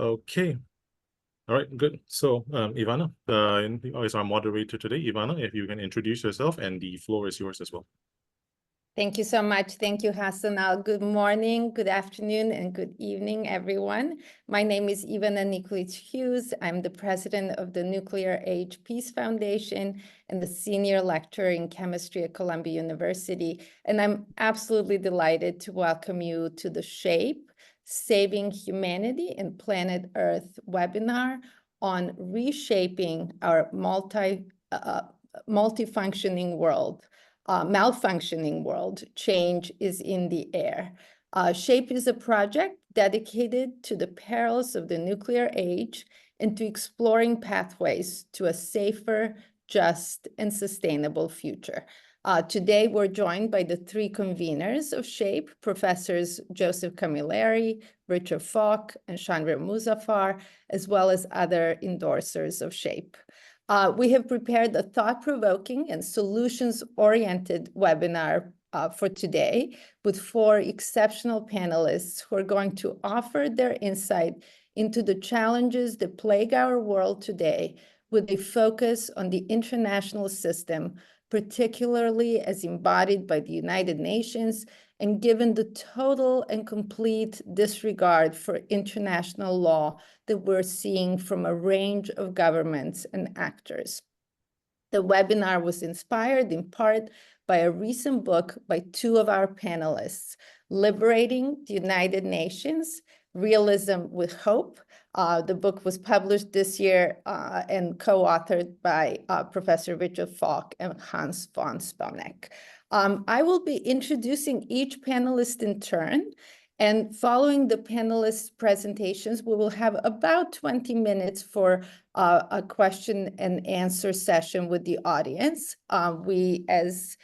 Okay. All right, good. So, Ivana, is our moderator today. Ivana, if you can introduce yourself, and the floor is yours as well. Thank you so much. Thank you, Hassanal. Good morning, good afternoon, and good evening, everyone. My name is Ivana Nikolic-Hughes. I'm the president of the Nuclear Age Peace Foundation and the senior lecturer in chemistry at Columbia University. And I'm absolutely delighted to welcome you to the SHAPE, Saving Humanity and Planet Earth webinar on reshaping our multifunctioning world. Malfunctioning world, change is in the air. SHAPE is a project dedicated to the perils of the nuclear age and to exploring pathways to a safer, just, and sustainable future. Today, we're joined by the three conveners of SHAPE, Professors Joseph Camilleri, Richard Falk, and Chandra Muzaffar, as well as other endorsers of SHAPE. We have prepared a thought-provoking and solutions-oriented webinar for today with four exceptional panelists who are going to offer their insight into the challenges that plague our world today with a focus on the international system, particularly as embodied by the United Nations, and given the total and complete disregard for international law that we're seeing from a range of governments and actors. The webinar was inspired in part by a recent book by two of our panelists, Liberating the United Nations, Realism with Hope. The book was published this year and co-authored by Professor Richard Falk and Hans von Spelneck. I will be introducing each panelist in turn, and following the panelists' presentations, we will have about 20 minutes for a question and answer session with the audience. We, as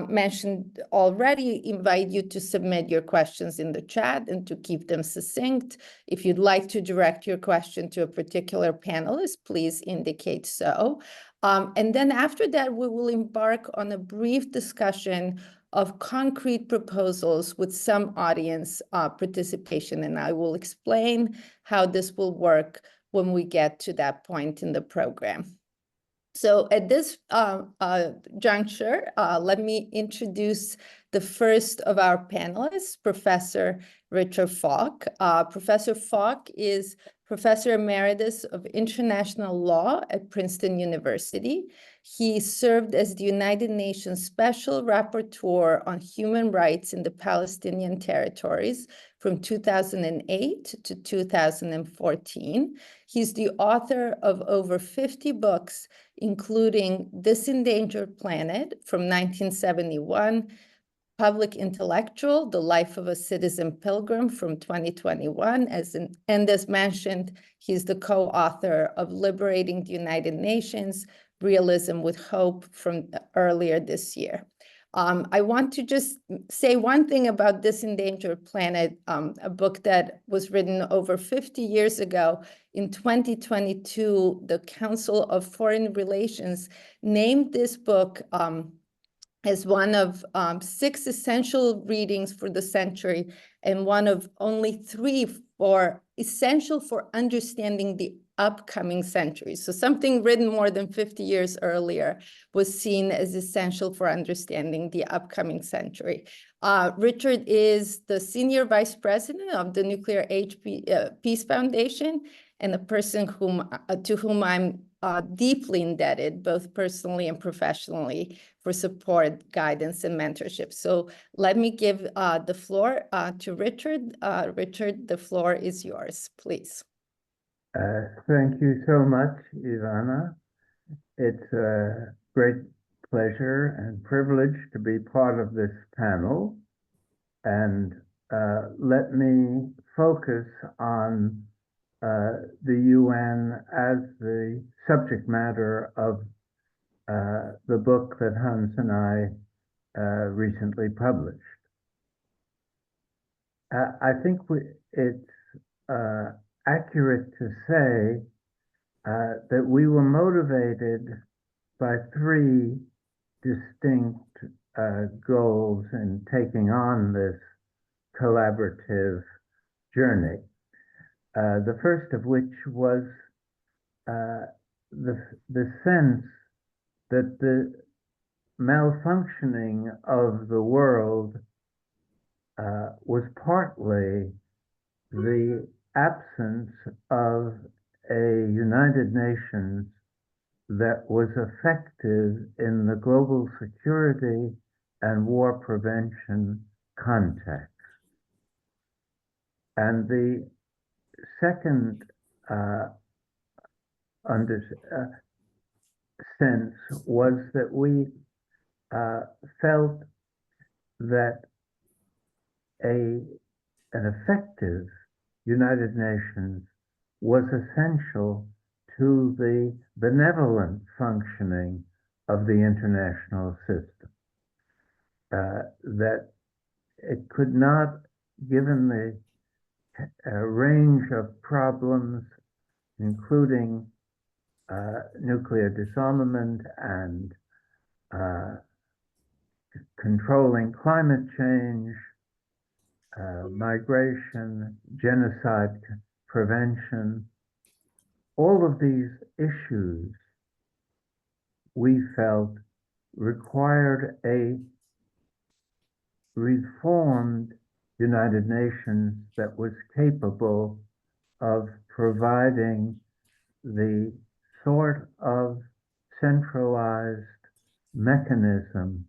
mentioned already, invite you to submit your questions in the chat and to keep them succinct. If you'd like to direct your question to a particular panelist, please indicate so. And then after that, we will embark on a brief discussion of concrete proposals with some audience participation, and I will explain how this will work when we get to that point in the program. So at this juncture, let me introduce the first of our panelists, Professor Richard Falk. Professor Falk is Professor Emeritus of International Law at Princeton University. He served as the United Nations Special Rapporteur on Human Rights in the Palestinian Territories from 2008 to 2014. He's the author of over 50 books, including This Endangered Planet from 1971, Public Intellectual, The Life of a Citizen Pilgrim from 2021, and as mentioned, he's the co-author of Liberating the United Nations, Realism with Hope from earlier this year. I want to just say one thing about This Endangered Planet, a book that was written over 50 years ago. In 2022, the Council of Foreign Relations named this book as one of 6 essential readings for the century and one of only 3 essential for understanding the upcoming century. So something written more than 50 years earlier was seen as essential for understanding the upcoming century. Richard is the Senior Vice President of the Nuclear Age Peace Foundation and a person to whom I'm deeply indebted, both personally and professionally, for support, guidance, and mentorship. So let me give the floor to Richard. Richard, the floor is yours, please. Thank you so much, Ivana. It's a great pleasure and privilege to be part of this panel. And let me focus on the UN as the subject matter of the book that Hans and I recently published. I think it's accurate to say that we were motivated by 3 distinct goals in taking on this collaborative journey. The first of which was the sense that the malfunctioning of the world was partly the absence of a United Nations that was effective in the global security and war prevention context. And the second sense was that we felt that an effective United Nations was essential to the benevolent functioning of the international system. That it could not, given the range of problems, including nuclear disarmament and controlling climate change, migration, genocide prevention, all of these issues we felt required a reformed United Nations that was capable of providing the sort of centralized mechanism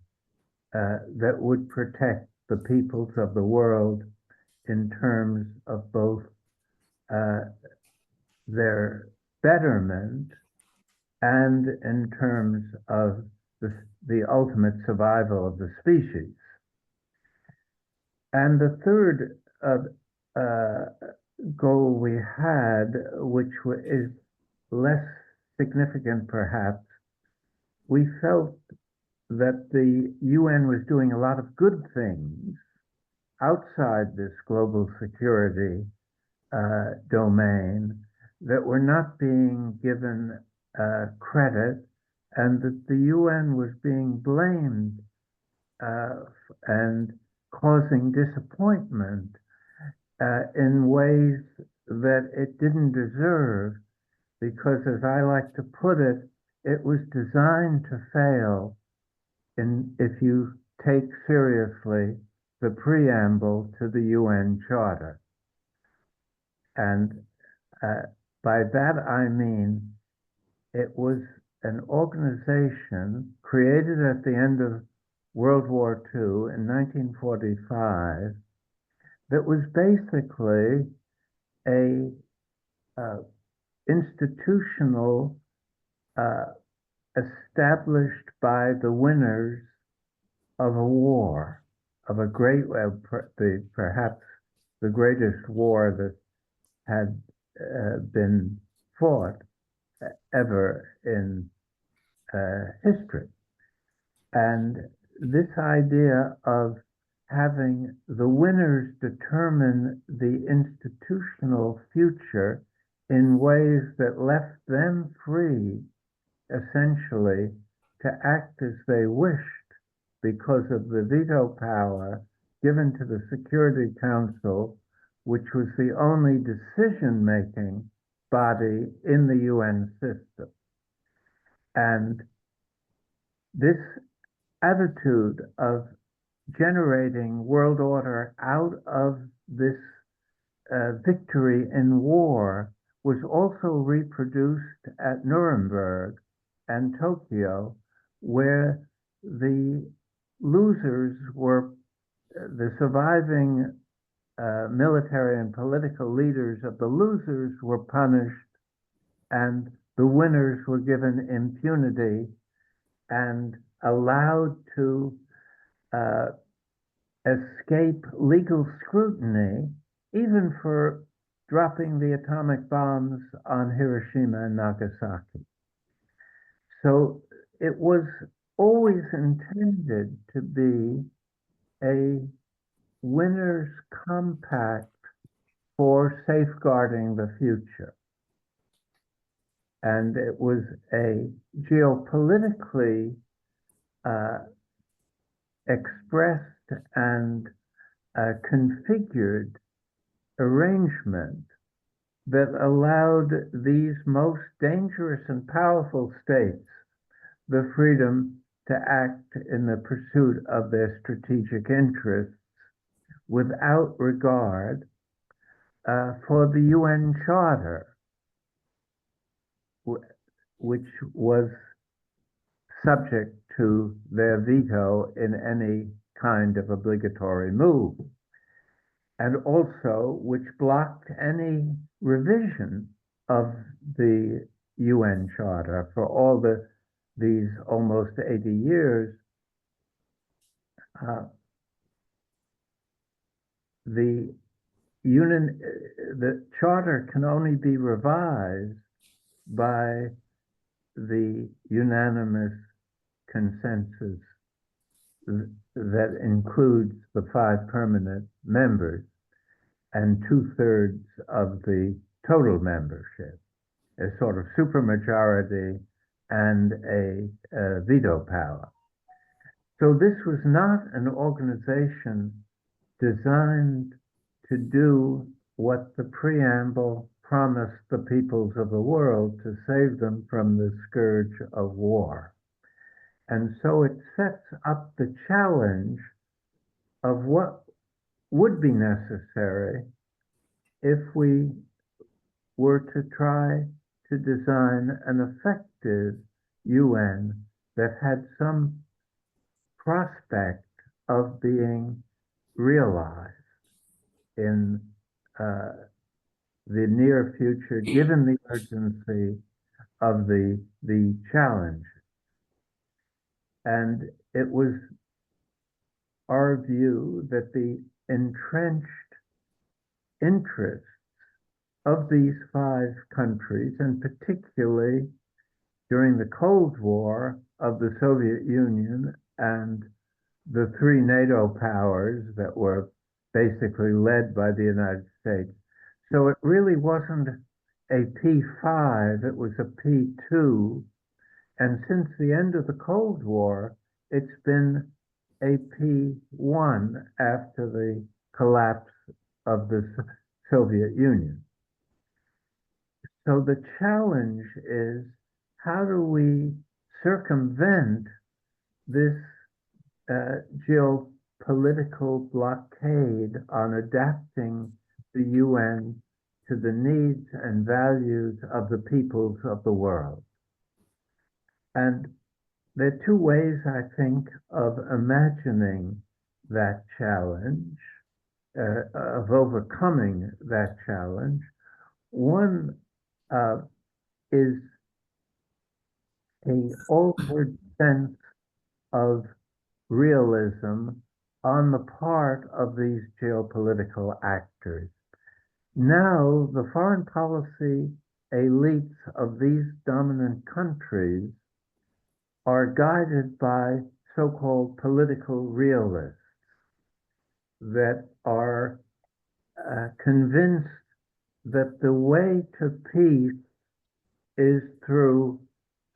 that would protect the peoples of the world in terms of both their betterment and in terms of the ultimate survival of the species. And the third goal we had, which is less significant perhaps, we felt that the UN was doing a lot of good things outside this global security domain that were not being given credit, and that the UN was being blamed and causing disappointment in ways that it didn't deserve, because, as I like to put it, it was designed to fail if you take seriously the preamble to the UN Charter. And by that I mean it was an organization created at the end of World War II in 1945 that was basically a institutional established by the winners of a war, of a great, perhaps the greatest war that had been fought ever in history. And this idea of having the winners determine the institutional future in ways that left them free, essentially, to act as they wished because of the veto power given to the Security Council, which was the only decision-making body in the UN system. And this attitude of generating world order out of this victory in war was also reproduced at Nuremberg and Tokyo, where the losers were the surviving military and political leaders of the losers were punished, and the winners were given impunity and allowed to escape legal scrutiny, even for dropping the atomic bombs on Hiroshima and Nagasaki. So it was always intended to be a winner's compact for safeguarding the future. And it was a geopolitically expressed and configured arrangement that allowed these most dangerous and powerful states the freedom to act in the pursuit of their strategic interests without regard for the UN Charter, which was subject to their veto in any kind of obligatory move, and also which blocked any revision of the UN Charter for all these almost 80 years. The Charter can only be revised by the unanimous consensus that includes the 5 permanent members and 2/3 of the total membership, a sort of supermajority and a veto power. So this was not an organization designed to do what the preamble promised the peoples of the world, to save them from the scourge of war. And so it sets up the challenge of what would be necessary if we were to try to design an effective UN that had some prospect of being realized in the near future, given the urgency of the challenge. And it was our view that the entrenched interests of these 5 countries, and particularly during the Cold War of the Soviet Union and the 3 NATO powers that were basically led by the United States. So it really wasn't a P5, it was a P2. And since the end of the Cold War, it's been a P1 after the collapse of the Soviet Union. So the challenge is, how do we circumvent this geopolitical blockade on adapting the UN to the needs and values of the peoples of the world? And there are 2 ways, I think, of imagining that challenge, of overcoming that challenge. One is an altered sense of realism on the part of these geopolitical actors. Now, the foreign policy elites of these dominant countries are guided by so-called political realists that are convinced that the way to peace is through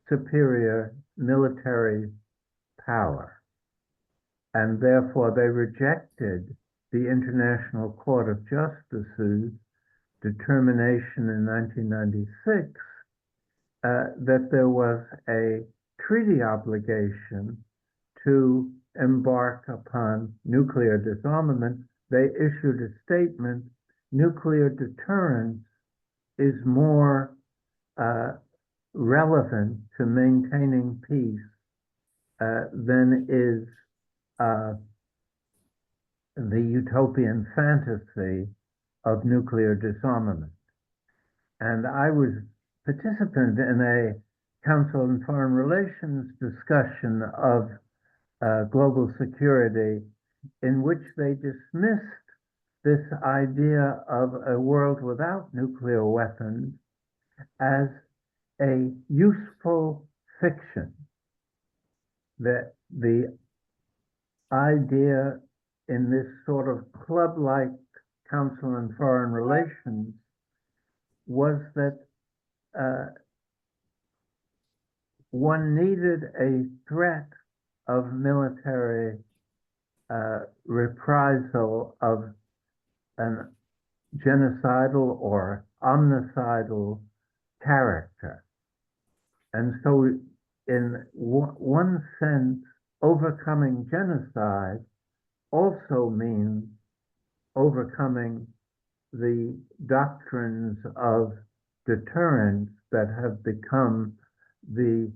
superior military power. And therefore they rejected the International Court of Justice's determination in 1996 that there was a treaty obligation to embark upon nuclear disarmament. They issued a statement: nuclear deterrence is more relevant to maintaining peace than is the utopian fantasy of nuclear disarmament. And I was participant in a Council on Foreign Relations discussion of global security, in which they dismissed this idea of a world without nuclear weapons as a useful fiction. That the idea in this sort of club-like Council on Foreign Relations was that one needed a threat of military reprisal of an genocidal or omnicidal character. And so in one sense, overcoming genocide also means overcoming the doctrines of deterrence that have become the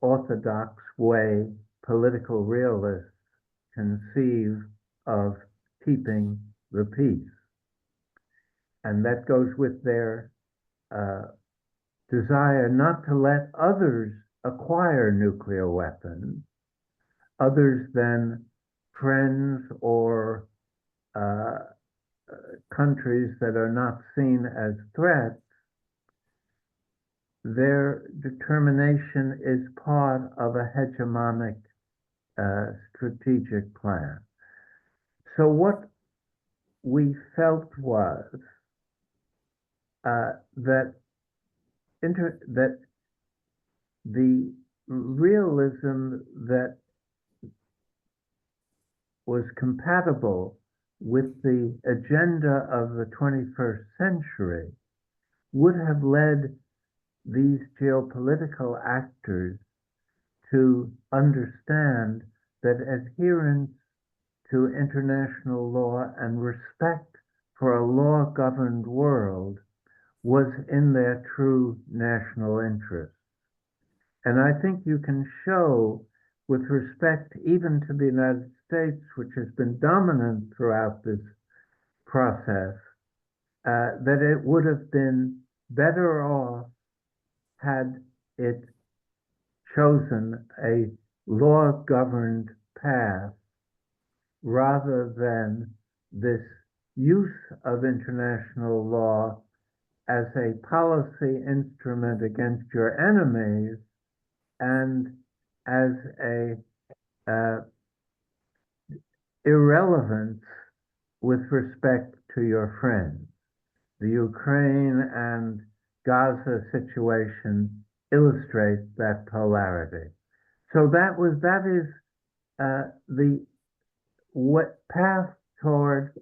orthodox way political realists conceive of keeping the peace. And that goes with their desire not to let others acquire nuclear weapons, others than friends or countries that are not seen as threats. Their determination is part of a hegemonic strategic plan. So what we felt was that the realism that was compatible with the agenda of the 21st century would have led these geopolitical actors to understand that adherence to international law and respect for a law-governed world was in their true national interest. And I think you can show, with respect even to the United States, which has been dominant throughout this process, that it would have been better off had it chosen a law-governed path rather than this use of international law as a policy instrument against your enemies and as a irrelevance with respect to your friends. The Ukraine and Gaza situation illustrates that polarity. So that is the path toward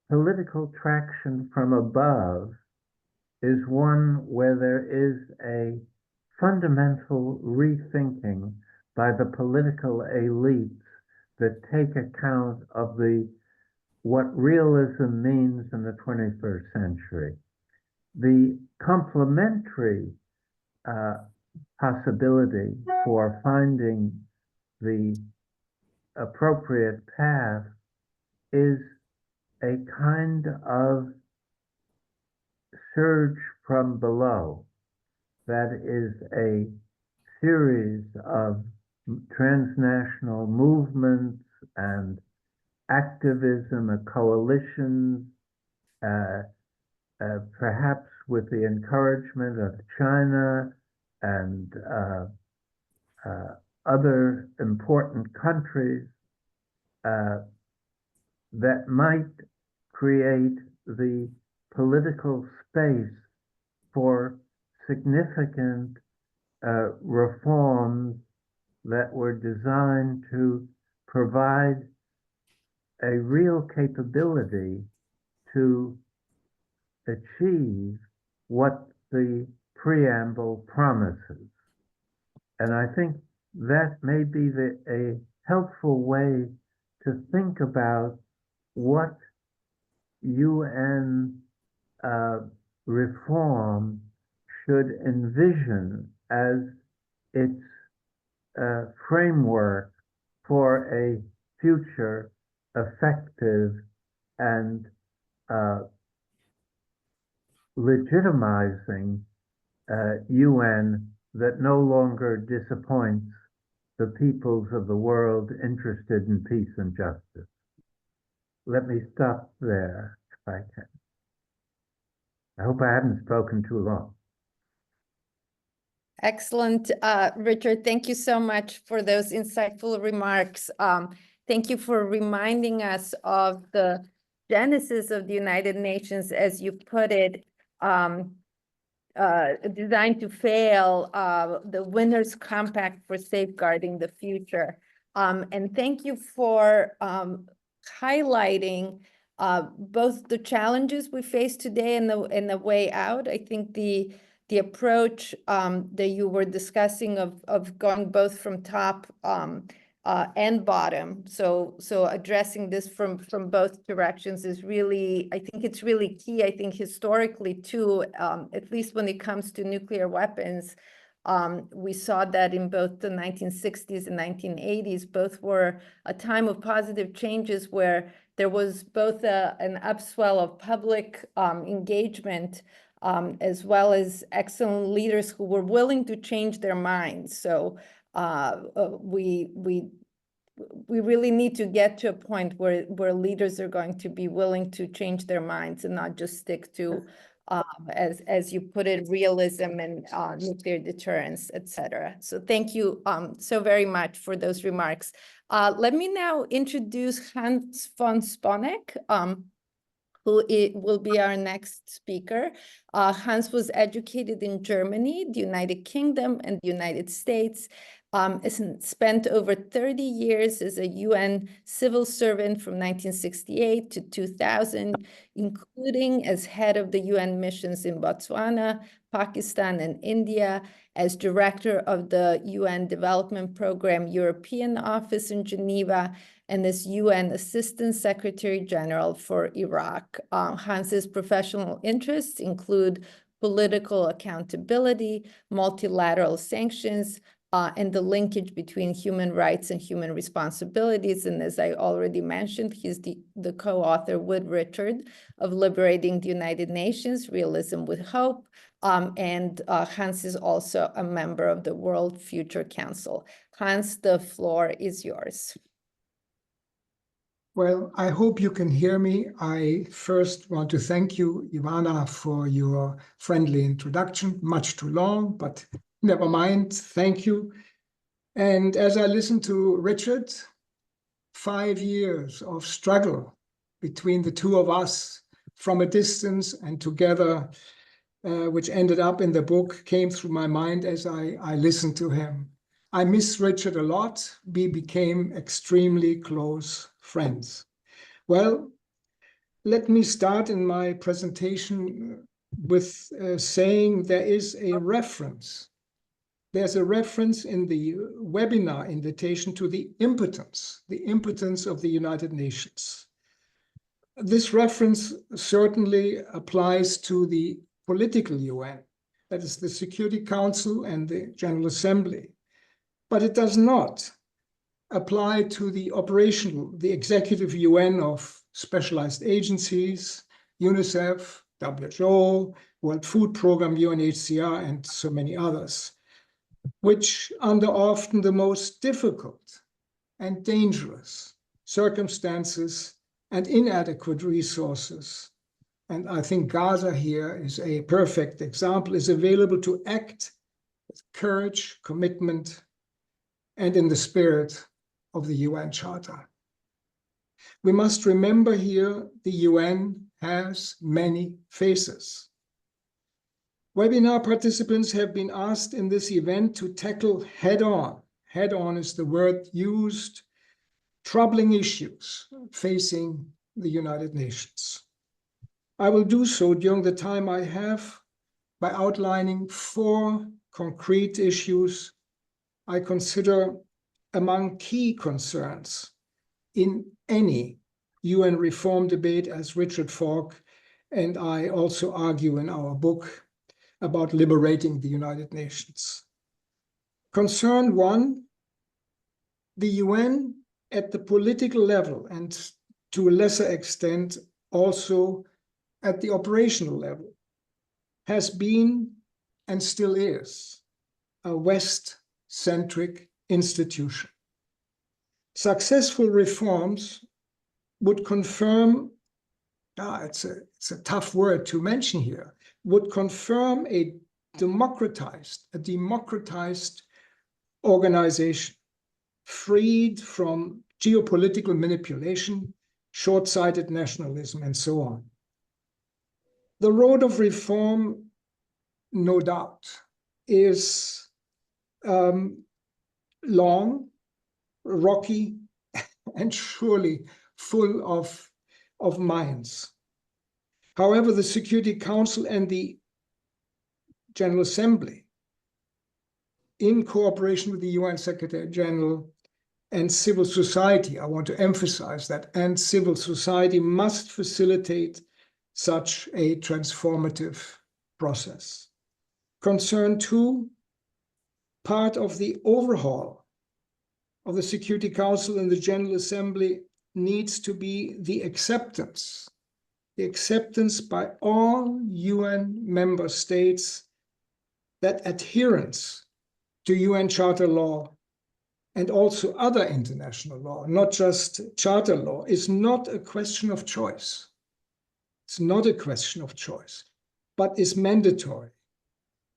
political traction from above is one where there is a fundamental rethinking by the political elites that take account of what realism means in the 21st century. The complementary possibility for finding the appropriate path is a kind of surge from below that is a series of transnational movements and activism, a coalition, perhaps with the encouragement of China and other important countries that might create the political space for significant reforms that were designed to provide a real capability to achieve what the preamble promises. And I think that may be a helpful way to think about what UN reform should envision as its framework for a future effective and legitimizing UN that no longer disappoints the peoples of the world interested in peace and justice. Let me stop there if I can. I hope I haven't spoken too long. Excellent, Richard. Thank you so much for those insightful remarks. Thank you for reminding us of the genesis of the United Nations, as you put it, designed to fail, the Winners' Compact for Safeguarding the Future. And thank you for highlighting both the challenges we face today and the way out. I think the approach that you were discussing of going both from top and bottom, so addressing this from both directions is really, I think it's really key. I think historically too, at least when it comes to nuclear weapons, we saw that in both the 1960s and 1980s, both were a time of positive changes where there was both an upswell of public engagement as well as excellent leaders who were willing to change their minds. So we really need to get to a point where leaders are going to be willing to change their minds and not just stick to, as you put it, realism and nuclear deterrence, et cetera. So thank you so very much for those remarks. Let me now introduce Hans von Sponeck, who will be our next speaker. Hans was educated in Germany, the United Kingdom, and the United States. Spent over 30 years as a UN civil servant from 1968 to 2000, including as head of the UN missions in Botswana, Pakistan, and India, as director of the UN Development Program European Office in Geneva, and as UN Assistant Secretary General for Iraq. Hans's professional interests include political accountability, multilateral sanctions, and the linkage between human rights and human responsibilities. And as I already mentioned, he's the co-author with Richard of Liberating the United Nations, Realism with Hope. And Hans is also a member of the World Future Council. Hans, the floor is yours. Well, I hope you can hear me. I first want to thank you, Ivana, for your friendly introduction. Much too long, but never mind. Thank you. And as I listened to Richard, 5 years of struggle between the two of us from a distance and together, which ended up in the book, came through my mind as I listened to him. I miss Richard a lot. We became extremely close friends. Well, let me start in my presentation with saying there is a reference. There's a reference in the webinar invitation to the impotence of the United Nations. This reference certainly applies to the political UN, that is the Security Council and the General Assembly, but it does not apply to the operational, the executive UN of specialized agencies, UNICEF, WHO, World Food Program, UNHCR, and so many others, which under often the most difficult and dangerous circumstances and inadequate resources, and I think Gaza here is a perfect example, is available to act with courage, commitment, and in the spirit of the UN Charter. We must remember here the UN has many faces. Webinar participants have been asked in this event to tackle head-on is the word used, troubling issues facing the United Nations. I will do so during the time I have by outlining 4 concrete issues I consider among key concerns in any UN reform debate, as Richard Falk and I also argue in our book about liberating the United Nations. Concern 1, the UN at the political level and to a lesser extent also at the operational level has been and still is a West-centric institution. Successful reforms would confirm, it's a tough word to mention here, would confirm a democratized organization freed from geopolitical manipulation, short-sighted nationalism, and so on. The road of reform, no doubt, is long, rocky, and surely full of of minds. However, the Security Council and the General Assembly, in cooperation with the UN Secretary General and civil society, I want to emphasize that, and civil society must facilitate such a transformative process. Concern two, part of the overhaul of the Security Council and the General Assembly needs to be the acceptance by all UN member states that adherence to UN Charter law and also other international law, not just Charter law, is not a question of choice. It's not a question of choice, but is mandatory,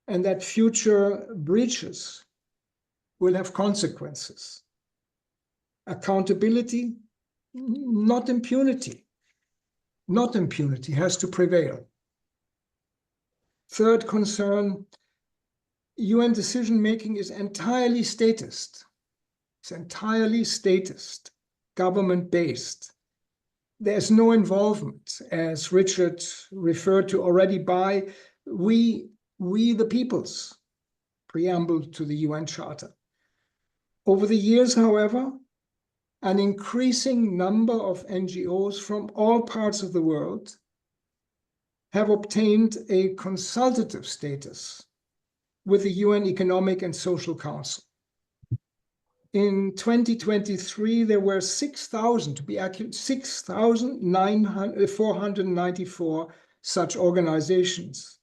and that future breaches will have consequences. Accountability, not impunity. Not impunity has to prevail. Third concern, UN decision-making is entirely statist. It's entirely statist, government-based. There's no involvement, as Richard referred to already, by we the peoples, preamble to the UN Charter. Over the years, however, an increasing number of NGOs from all parts of the world have obtained a consultative status with the UN Economic and Social Council. In 2023, there were 6,000, to be accurate, 6,494 such organizations.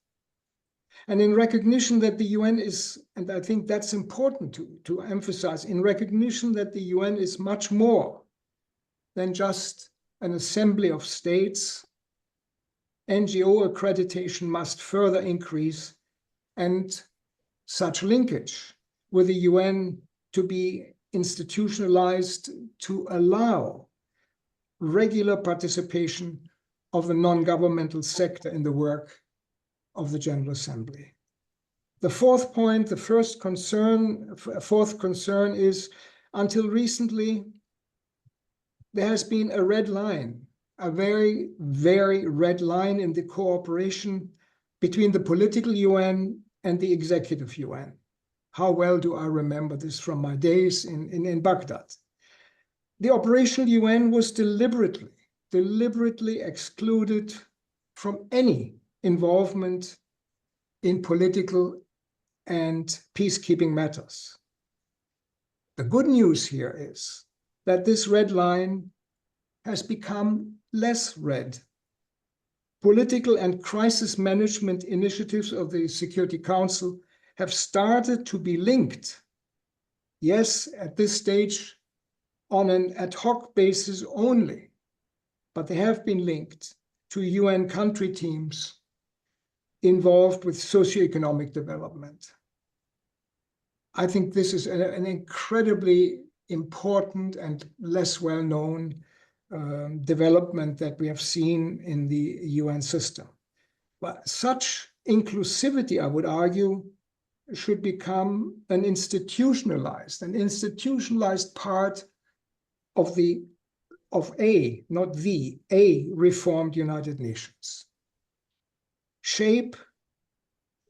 And in recognition that the UN is, and I think that's important to emphasize, in recognition that the UN is much more than just an assembly of states, NGO accreditation must further increase, and such linkage with the UN to be institutionalized to allow regular participation of the non-governmental sector in the work of the General Assembly. The fourth point, fourth concern is, until recently, there has been a red line, a very, very red line in the cooperation between the political UN and the executive UN. How well do I remember this from my days in Baghdad? The operational UN was deliberately excluded from any involvement in political and peacekeeping matters. The good news here is that this red line has become less red. Political and crisis management initiatives of the Security Council have started to be linked, yes, at this stage on an ad hoc basis only, but they have been linked to UN country teams involved with socioeconomic development. I think this is an incredibly important and less well-known development that we have seen in the UN system. But such inclusivity, I would argue, should become an institutionalized part of a reformed United Nations. SHAPE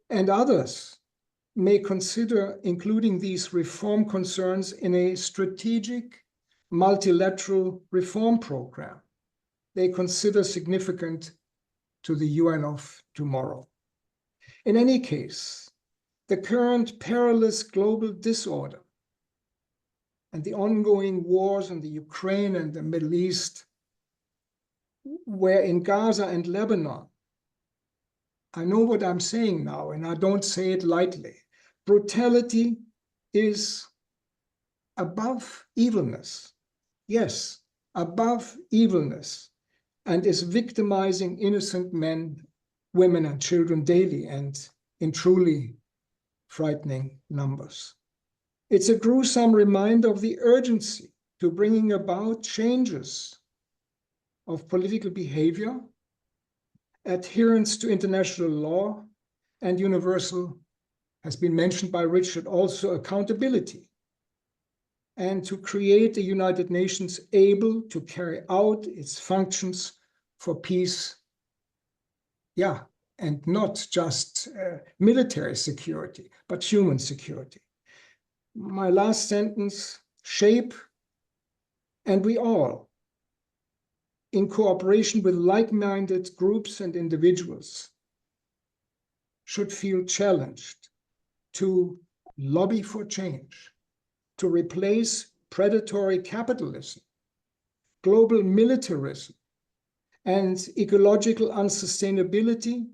and others may consider including these reform concerns in a strategic multilateral reform program they consider significant to the UN of tomorrow. In any case, the current perilous global disorder and the ongoing wars in the Ukraine and the Middle East, where in Gaza and Lebanon, I know what I'm saying now, and I don't say it lightly. Brutality is above evilness. Yes, above evilness, and is victimizing innocent men, women, and children daily, and in truly frightening numbers. It's a gruesome reminder of the urgency to bringing about changes of political behavior, adherence to international law, and universal, has been mentioned by Richard, also accountability, and to create a United Nations able to carry out its functions for peace, yeah, and not just military security, but human security. My last sentence, shape, and we all, in cooperation with like-minded groups and individuals, should feel challenged to lobby for change, to replace predatory capitalism, global militarism, and ecological unsustainability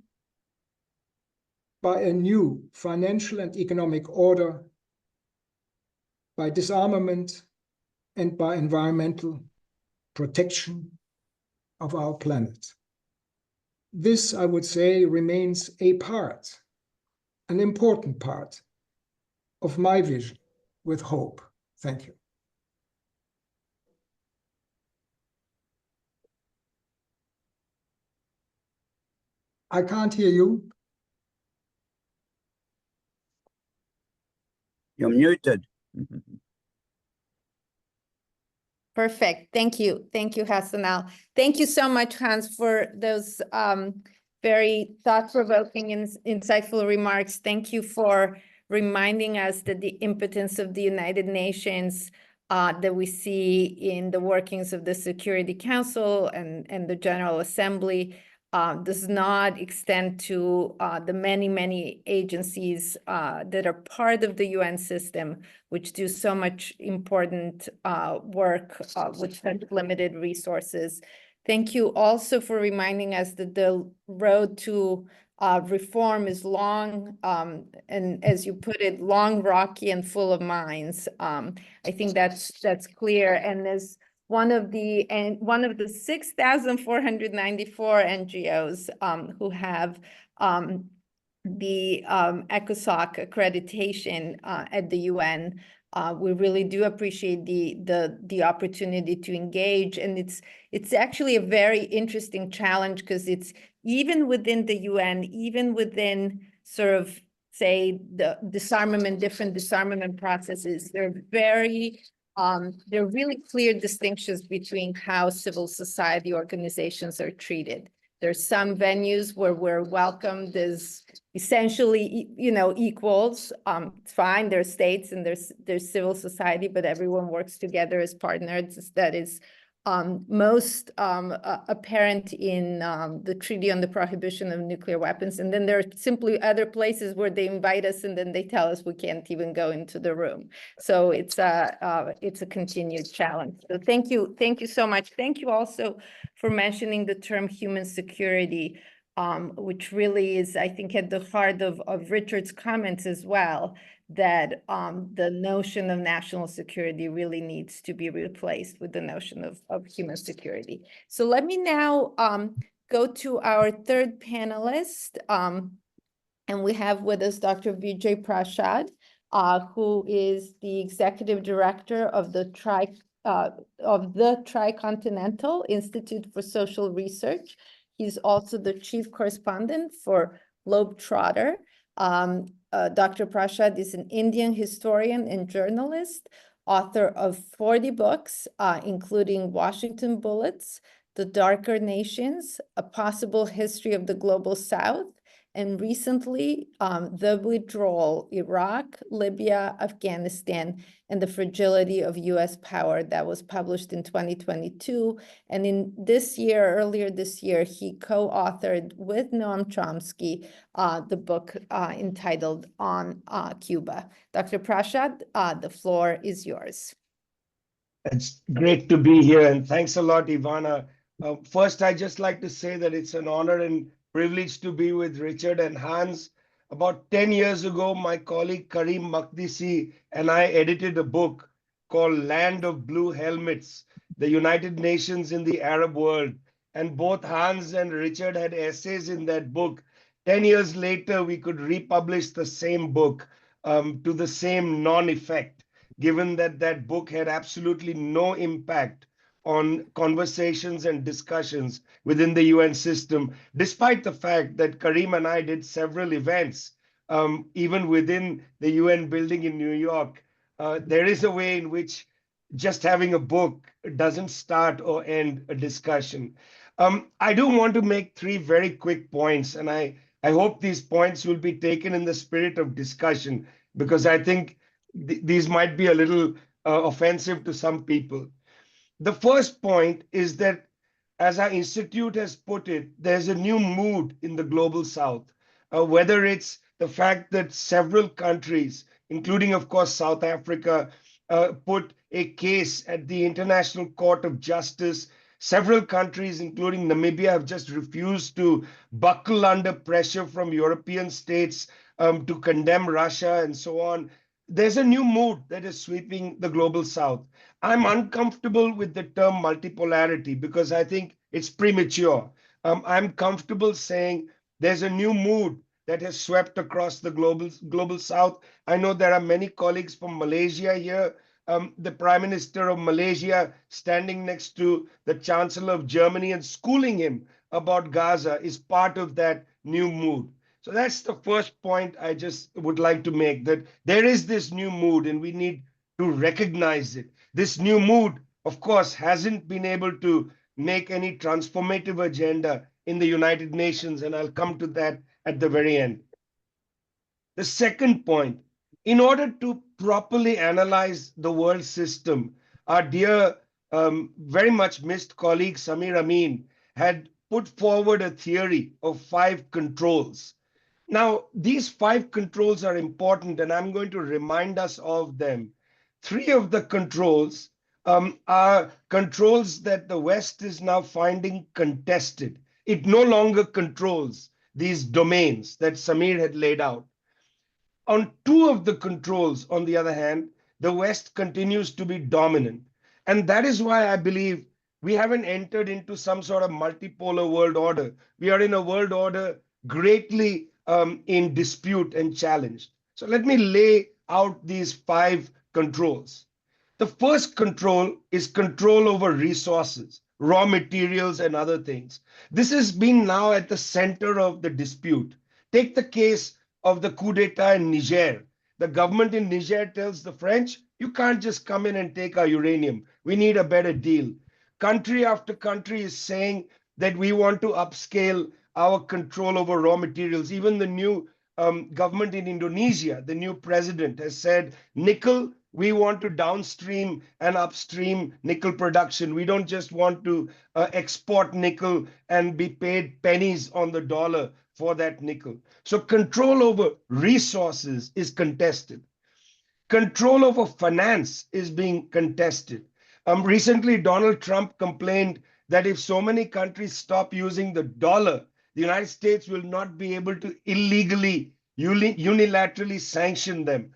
by a new financial and economic order, by disarmament, and by environmental protection of our planet. This, I would say, remains a part, an important part of my vision with hope. Thank you. I can't hear you. You're muted. Perfect. Thank you. Thank you, Hassanal. Thank you so much, Hans, for those very thought-provoking and insightful remarks. Thank you for reminding us that the impotence of the United Nations that we see in the workings of the Security Council and the General Assembly does not extend to the many, many agencies that are part of the UN system, which do so much important work with such limited resources. Thank you also for reminding us that the road to reform is long, and as you put it, long, rocky, and full of mines. I think that's clear. And as one of the 6,494 NGOs who have the ECOSOC accreditation at the UN, we really do appreciate the opportunity to engage. And it's actually a very interesting challenge, because it's even within the UN, even within sort of, say, the different disarmament processes, there are really clear distinctions between how civil society organizations are treated. There's some venues where we're welcomed as essentially, equals. It's fine. There's states and there's civil society, but everyone works together as partners. That is most apparent in the Treaty on the Prohibition of Nuclear Weapons. And then there are simply other places where they invite us and then they tell us we can't even go into the room. So it's a continued challenge. So thank you so much. Thank you also for mentioning the term human security, which really is, I think, at the heart of Richard's comments as well, that the notion of national security really needs to be replaced with the notion of human security. So let me now go to our third panelist. And we have with us Dr. Vijay Prashad, who is the executive director of the Tricontinental Institute for Social Research. He's also the chief correspondent for Globetrotter. Dr. Prashad is an Indian historian and journalist, author of 40 books, including Washington Bullets, The Darker Nations, A Possible History of the Global South, and recently, The Withdrawal, Iraq, Libya, Afghanistan, and the Fragility of US Power, that was published in 2022. And earlier this year, he co-authored with Noam Chomsky the book entitled On Cuba. Dr. Prashad, the floor is yours. It's great to be here, and thanks a lot, Ivana. First, I'd just like to say that it's an honor and privilege to be with Richard and Hans. About 10 years ago, my colleague Karim Makdisi and I edited a book called Land of Blue Helmets, the United Nations in the Arab World. And both Hans and Richard had essays in that book. 10 years later, we could republish the same book to the same non-effect, given that that book had absolutely no impact on conversations and discussions within the UN system, despite the fact that Karim and I did several events, even within the UN building in New York. There is a way in which just having a book doesn't start or end a discussion. I do want to make three very quick points, and I hope these points will be taken in the spirit of discussion, because I think these might be a little offensive to some people. The first point is that, as our institute has put it, there's a new mood in the global south. Whether it's the fact that several countries, including, of course, South Africa, put a case at the International Court of Justice. Several countries, including Namibia, have just refused to buckle under pressure from European states to condemn Russia and so on. There's a new mood that is sweeping the global south. I'm uncomfortable with the term multipolarity because I think it's premature. I'm comfortable saying there's a new mood that has swept across the global south. I know there are many colleagues from Malaysia here. The Prime Minister of Malaysia standing next to the Chancellor of Germany and schooling him about Gaza is part of that new mood. So that's the first point I just would like to make, that there is this new mood and we need to recognize it. This new mood, of course, hasn't been able to make any transformative agenda in the United Nations, and I'll come to that at the very end. The second point, in order to properly analyze the world system, our dear, very much missed colleague Samir Amin had put forward a theory of 5 controls. Now, these 5 controls are important, and I'm going to remind us of them. 3 of the controls are controls that the West is now finding contested. It no longer controls these domains that Samir had laid out. On 2 of the controls, on the other hand, the West continues to be dominant. And that is why I believe we haven't entered into some sort of multipolar world order. We are in a world order greatly in dispute and challenged. So let me lay out these 5 controls. The first control is control over resources, raw materials, and other things. This has been now at the center of the dispute. Take the case of the coup d'etat in Niger. The government in Niger tells the French, you can't just come in and take our uranium. We need a better deal. Country after country is saying that we want to upscale our control over raw materials. Even the new government in Indonesia, the new president has said, nickel, we want to downstream and upstream nickel production. We don't just want to export nickel and be paid pennies on the dollar for that nickel. So control over resources is contested. Control over finance is being contested. Recently, Donald Trump complained that if so many countries stop using the dollar, the United States will not be able to illegally, unilaterally sanction them.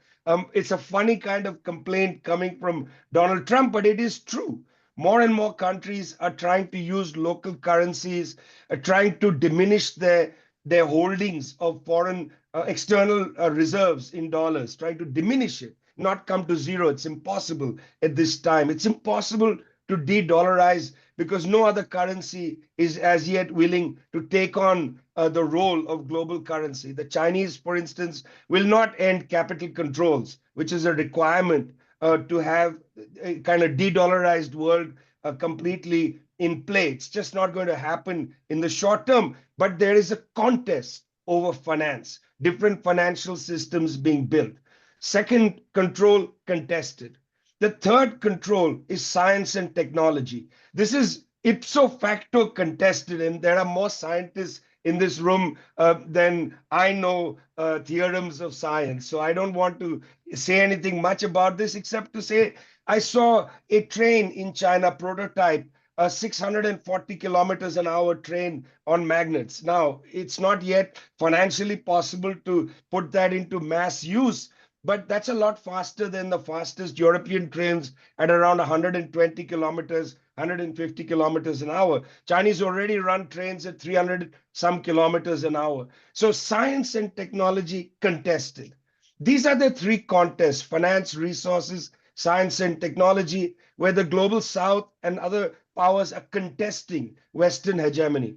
It's a funny kind of complaint coming from Donald Trump, but it is true. More and more countries are trying to use local currencies, trying to diminish their holdings of foreign external reserves in dollars, trying to diminish it, not come to zero. It's impossible at this time. It's impossible to de-dollarize because no other currency is as yet willing to take on the role of global currency. The Chinese, for instance, will not end capital controls, which is a requirement to have a kind of de-dollarized world completely in play. It's just not going to happen in the short term, but there is a contest over finance, different financial systems being built. Second control contested. The third control is science and technology. This is ipso facto contested, and there are more scientists in this room than I know theorems of science. So I don't want to say anything much about this except to say I saw a train in China prototype, a 640 kilometers an hour train on magnets. Now, it's not yet financially possible to put that into mass use, but that's a lot faster than the fastest European trains at around 120 kilometers, 150 kilometers an hour. Chinese already run trains at 300 some kilometers an hour. So science and technology contested. These are the 3 contests: finance, resources, science and technology, where the global south and other powers are contesting Western hegemony.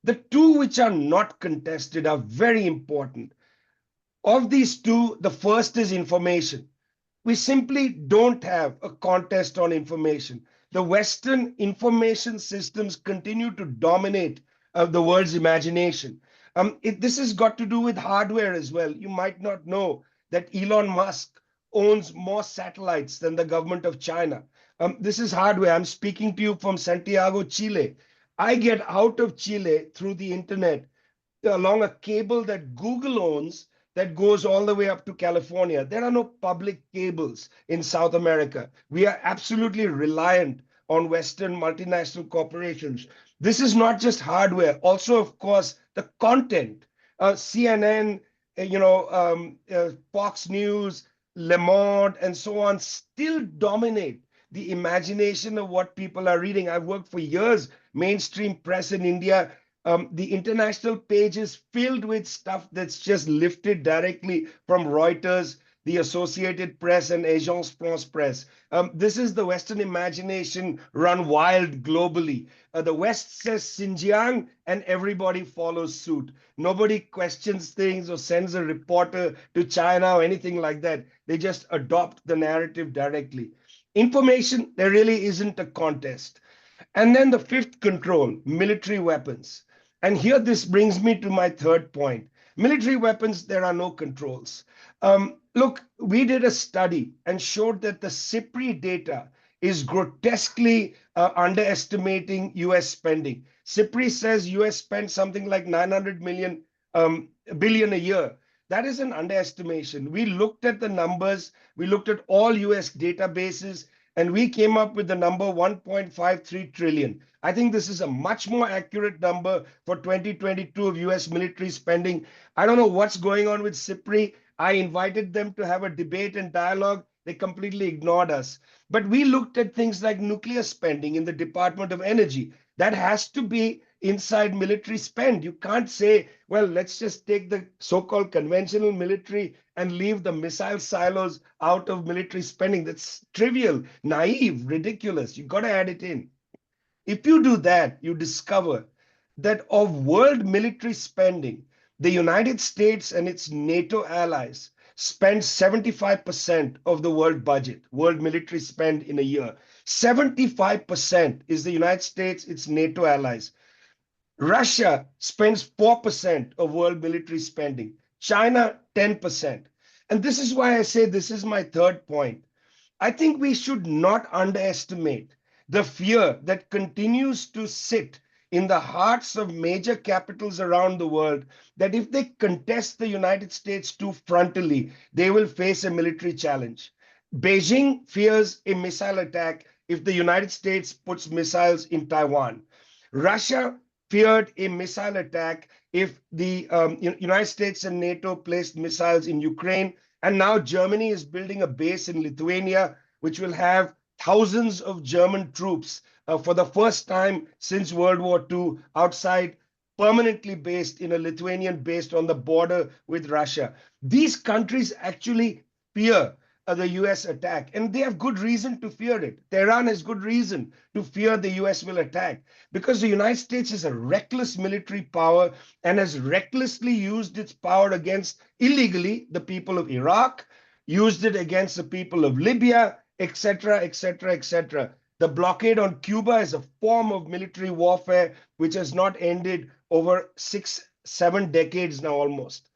The 2 which are not contested are very important. Of these 2, the first is information. We simply don't have a contest on information. The Western information systems continue to dominate the world's imagination. This has got to do with hardware as well. You might not know that Elon Musk owns more satellites than the government of China. This is hardware. I'm speaking to you from Santiago, Chile. I get out of Chile through the internet along a cable that Google owns that goes all the way up to California. There are no public cables in South America. We are absolutely reliant on Western multinational corporations. This is not just hardware, also, of course, the content. CNN, Fox News, Le Monde, and so on still dominate the imagination of what people are reading. I've worked for years, mainstream press in India. The international page is filled with stuff that's just lifted directly from Reuters, the Associated Press, and Agence France-Presse. This is the Western imagination run wild globally. The West says Xinjiang, and everybody follows suit. Nobody questions things or sends a reporter to China or anything like that. They just adopt the narrative directly. Information, there really isn't a contest. And then the fifth control, military weapons. And here this brings me to my third point. Military weapons, there are no controls. Look, we did a study and showed that the CIPRI data is grotesquely underestimating US spending. CIPRI says US spends something like 900 billion a year. That is an underestimation. We looked at the numbers, we looked at all US databases, and we came up with the number 1.53 trillion. I think this is a much more accurate number for 2022 of US military spending. I don't know what's going on with CIPRI. I invited them to have a debate and dialogue. They completely ignored us. But we looked at things like nuclear spending in the Department of Energy. That has to be inside military spend. You can't say, well, let's just take the so-called conventional military and leave the missile silos out of military spending. That's trivial, naive, ridiculous. You've got to add it in. If you do that, you discover that of world military spending, the United States and its NATO allies spend 75% of the world budget, world military spend in a year. 75% is the United States, its NATO allies. Russia spends 4% of world military spending. China, 10%. And this is why I say this is my third point. I think we should not underestimate the fear that continues to sit in the hearts of major capitals around the world that if they contest the United States too frontally, they will face a military challenge. Beijing fears a missile attack if the United States puts missiles in Taiwan. Russia feared a missile attack if the United States and NATO placed missiles in Ukraine. And now Germany is building a base in Lithuania, which will have thousands of German troops for the first time since World War II outside, permanently based in a Lithuanian base on the border with Russia. These countries actually fear the US attack, and they have good reason to fear it. Tehran has good reason to fear the US will attack because the United States is a reckless military power and has recklessly used its power against illegally the people of Iraq, used it against the people of Libya, etc., etc., etc. The blockade on Cuba is a form of military warfare which has not ended over 6-7 decades now almost.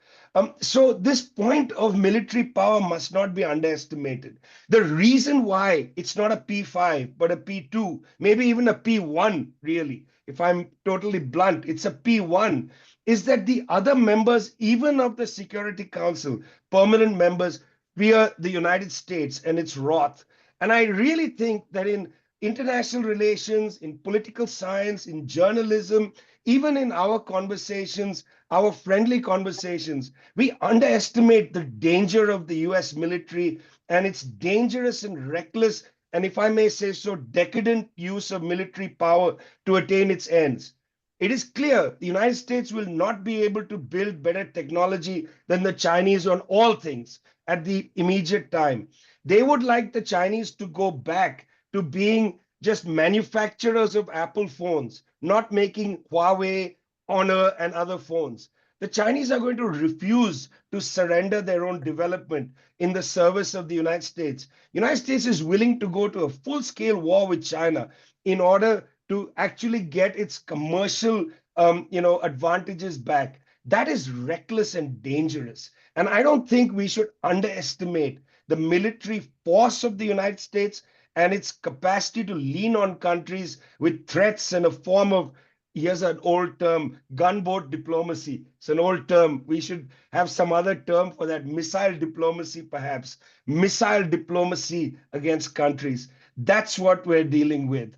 So this point of military power must not be underestimated. The reason why it's not a P5, but a P2, maybe even a P1, really, if I'm totally blunt, it's a P1, is that the other members, even of the Security Council, permanent members, fear the United States and its wrath. And I really think that in international relations, in political science, in journalism, even in our conversations, our friendly conversations, we underestimate the danger of the US military and its dangerous and reckless, and if I may say so, decadent use of military power to attain its ends. It is clear the United States will not be able to build better technology than the Chinese on all things at the immediate time. They would like the Chinese to go back to being just manufacturers of Apple phones, not making Huawei, Honor, and other phones. The Chinese are going to refuse to surrender their own development in the service of the United States. United States is willing to go to a full-scale war with China in order to actually get its commercial advantages back. That is reckless and dangerous. And I don't think we should underestimate the military force of the United States and its capacity to lean on countries with threats in a form of, here's an old term, gunboat diplomacy. It's an old term. We should have some other term for that, missile diplomacy, perhaps. Missile diplomacy against countries. That's what we're dealing with.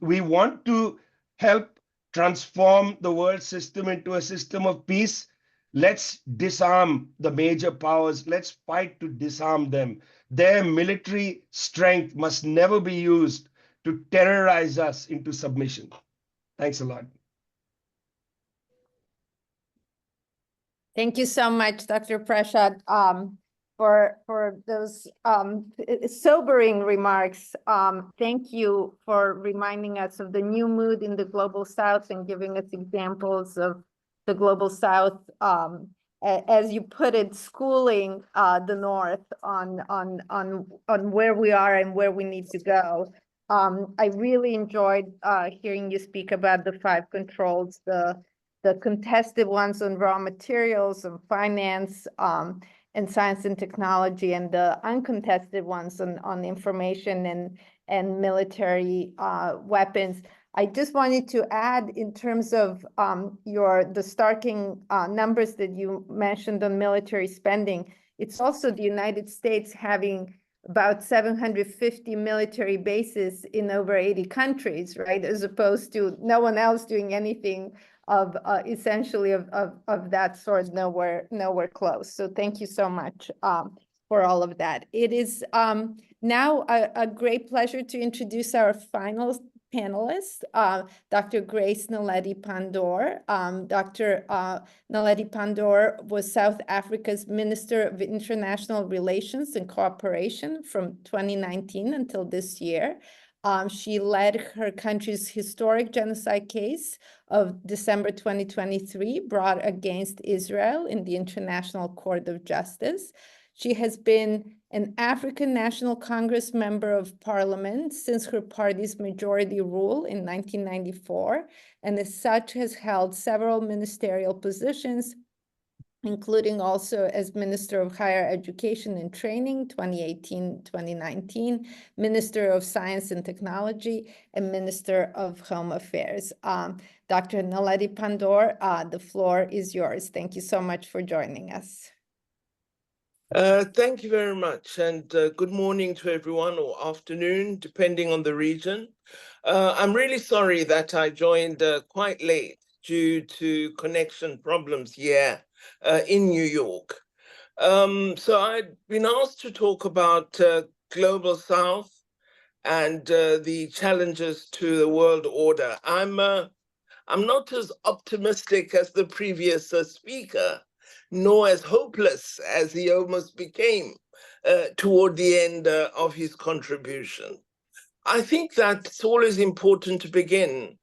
We want to help transform the world system into a system of peace. Let's disarm the major powers. Let's fight to disarm them. Their military strength must never be used to terrorize us into submission. Thanks a lot. Thank you so much, Dr. Prashad, for those sobering remarks. Thank you for reminding us of the new mood in the Global South and giving us examples of the Global South, as you put it, schooling the North on where we are and where we need to go. I really enjoyed hearing you speak about the 5 controls, the contested ones on raw materials and finance and science and technology, and the uncontested ones on information and military weapons. I just wanted to add, in terms of the starking numbers that you mentioned on military spending, it's also the United States having about 750 military bases in over 80 countries, right? As opposed to no one else doing anything of essentially of that sort, nowhere close. So thank you so much for all of that. It is now a great pleasure to introduce our final panelist, Dr. Grace Naledi-Pandor. Dr. Naledi-Pandor was South Africa's Minister of International Relations and Cooperation from 2019 until this year. She led her country's historic genocide case of December 2023, brought against Israel in the International Court of Justice. She has been an African National Congress member of Parliament since her party's majority rule in 1994, and as such has held several ministerial positions, including also as Minister of Higher Education and Training, 2018-2019, Minister of Science and Technology, and Minister of Home Affairs. Dr. Naledi-Pandor, the floor is yours. Thank you so much for joining us. Thank you very much, and good morning to everyone, or afternoon, depending on the region. I'm really sorry that I joined quite late due to connection problems here in New York. So I've been asked to talk about Global South and the challenges to the world order. I'm not as optimistic as the previous speaker, nor as hopeless as he almost became toward the end of his contribution. I think that it's always important to begin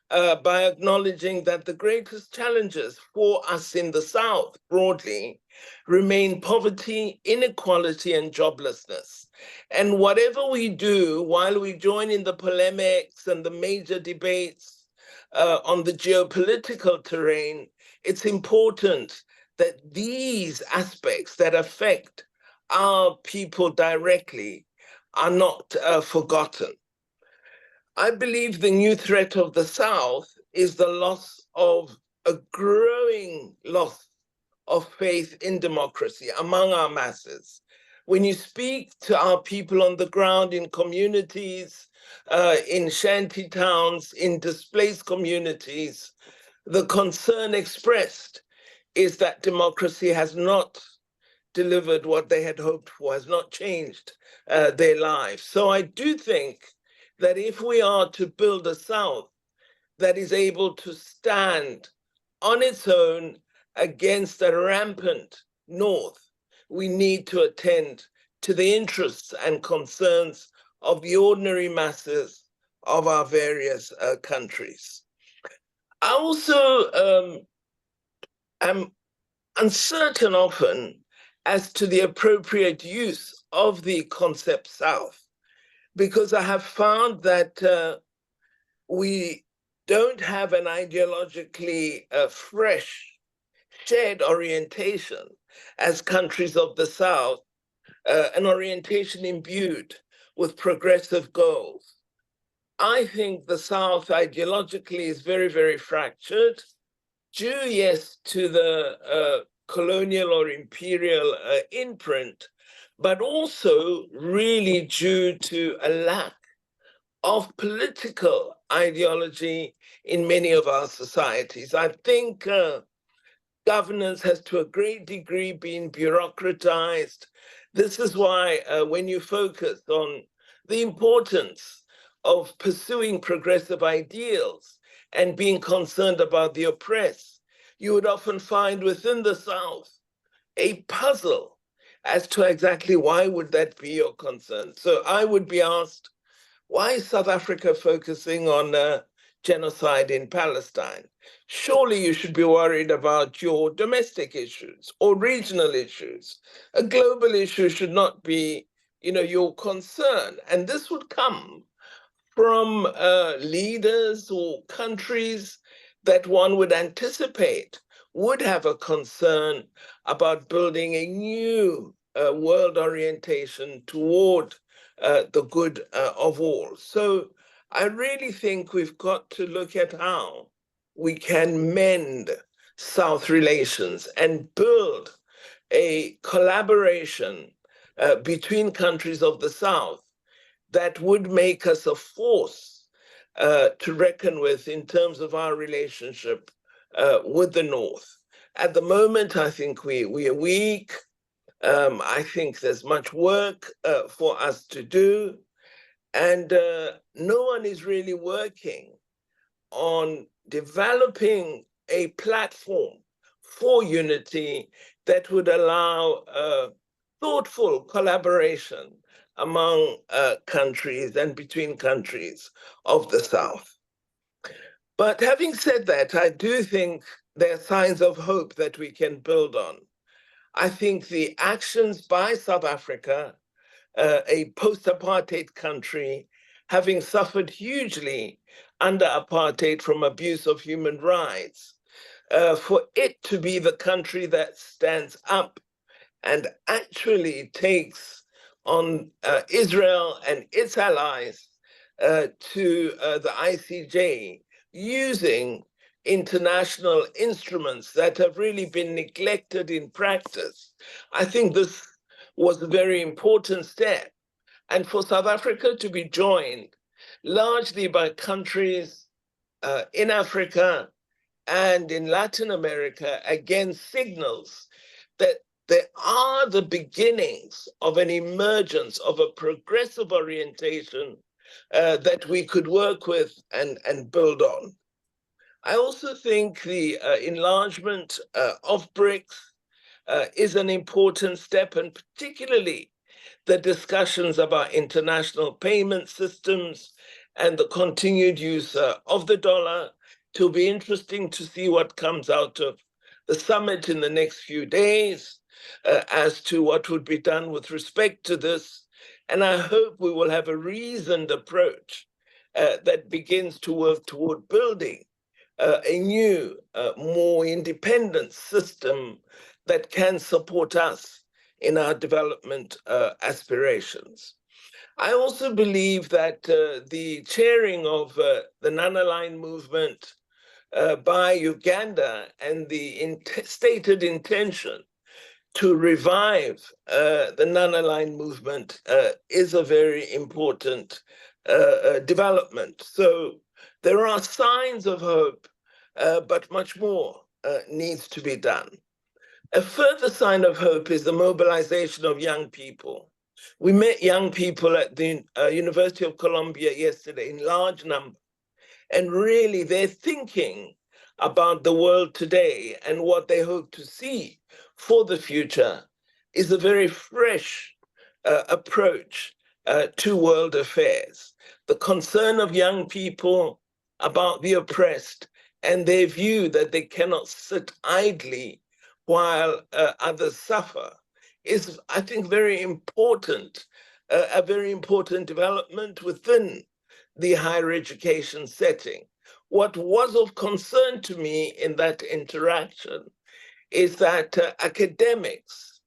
by acknowledging that the greatest challenges for us in the South broadly remain poverty, inequality, and joblessness. And whatever we do, while we join in the polemics and the major debates on the geopolitical terrain, it's important that these aspects that affect our people directly are not forgotten. I believe the new threat of the South is the growing loss of faith in democracy among our masses. When you speak to our people on the ground in communities, in shanty towns, in displaced communities, the concern expressed is that democracy has not delivered what they had hoped for, has not changed their lives. So I do think that if we are to build a South that is able to stand on its own against a rampant North, we need to attend to the interests and concerns of the ordinary masses of our various countries. I also am uncertain often as to the appropriate use of the concept South, because I have found that we don't have an ideologically fresh, shared orientation as countries of the South, an orientation imbued with progressive goals. I think the South ideologically is very, very fractured, due, yes, to the colonial or imperial imprint, but also really due to a lack of political ideology in many of our societies. I think governance has to a great degree been bureaucratized. This is why when you focus on the importance of pursuing progressive ideals and being concerned about the oppressed, you would often find within the South a puzzle as to exactly why would that be your concern. So I would be asked, why is South Africa focusing on genocide in Palestine? Surely you should be worried about your domestic issues or regional issues. A global issue should not be, your concern. And this would come from leaders or countries that one would anticipate would have a concern about building a new world orientation toward the good of all. So I really think we've got to look at how we can mend South relations and build a collaboration between countries of the South that would make us a force to reckon with in terms of our relationship with the North. At the moment, I think we are weak. I think there's much work for us to do. And no one is really working on developing a platform for unity that would allow thoughtful collaboration among countries and between countries of the South. But having said that, I do think there are signs of hope that we can build on. I think the actions by South Africa, a post-apartheid country, having suffered hugely under apartheid from abuse of human rights, for it to be the country that stands up and actually takes on Israel and its allies to the ICJ using international instruments that have really been neglected in practice. I think this was a very important step. And for South Africa to be joined largely by countries in Africa and in Latin America, again, signals that there are the beginnings of an emergence of a progressive orientation that we could work with and build on. I also think the enlargement of BRICS is an important step, and particularly the discussions about international payment systems and the continued use of the dollar. It'll be interesting to see what comes out of the summit in the next few days as to what would be done with respect to this. And I hope we will have a reasoned approach that begins to work toward building a new, more independent system that can support us in our development aspirations. I also believe that the chairing of the non-aligned movement by Uganda and the stated intention to revive the non-aligned movement is a very important development. So there are signs of hope, but much more needs to be done. A further sign of hope is the mobilization of young people. We met young people at the University of Columbia yesterday in large numbers, and really they're thinking about the world today, and what they hope to see for the future is a very fresh approach to world affairs. The concern of young people about the oppressed and their view that they cannot sit idly while others suffer is, I think, very important, a very important development within the higher education setting. What was of concern to me in that interaction is that academics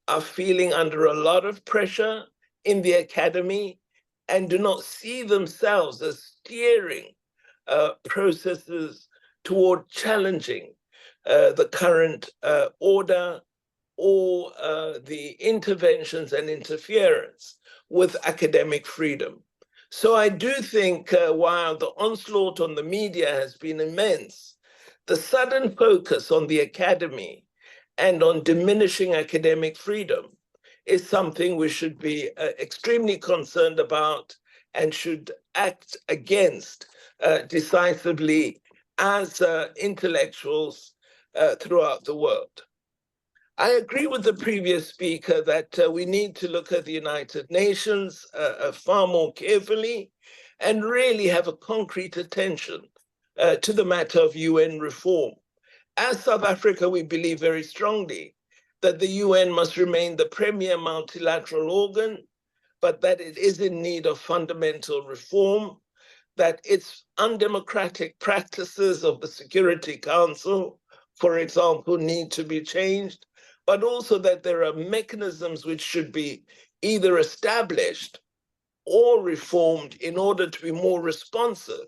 are feeling under a lot of pressure in the academy and do not see themselves as steering processes toward challenging the current order or the interventions and interference with academic freedom. So I do think while the onslaught on the media has been immense, the sudden focus on the academy and on diminishing academic freedom is something we should be extremely concerned about and should act against decisively as intellectuals throughout the world. I agree with the previous speaker that we need to look at the United Nations far more carefully and really have a concrete attention to the matter of UN reform. As South Africa, we believe very strongly that the UN must remain the premier multilateral organ, but that it is in need of fundamental reform, that its undemocratic practices of the Security Council, for example, need to be changed, but also that there are mechanisms which should be either established or reformed in order to be more responsive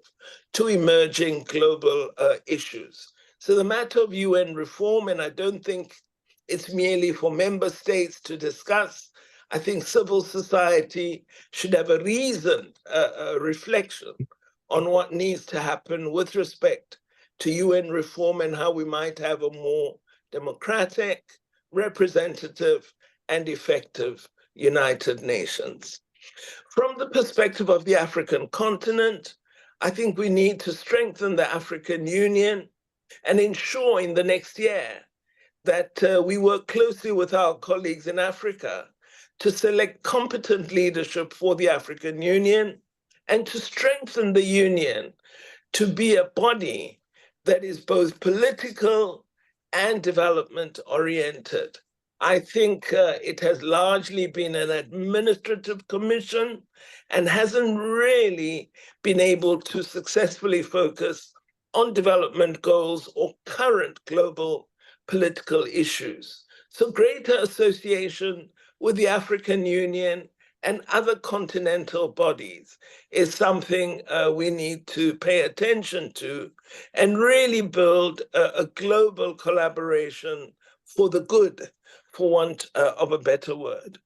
to emerging global issues. So the matter of UN reform, and I don't think it's merely for member states to discuss. I think civil society should have a reasoned reflection on what needs to happen with respect to UN reform and how we might have a more democratic, representative, and effective United Nations. From the perspective of the African continent, I think we need to strengthen the African Union and ensure in the next year that we work closely with our colleagues in Africa to select competent leadership for the African Union and to strengthen the Union to be a body that is both political and development oriented. I think it has largely been an administrative commission and hasn't really been able to successfully focus on development goals or current global political issues. So greater association with the African Union and other continental bodies is something we need to pay attention to and really build a global collaboration for the good, for want of a better word.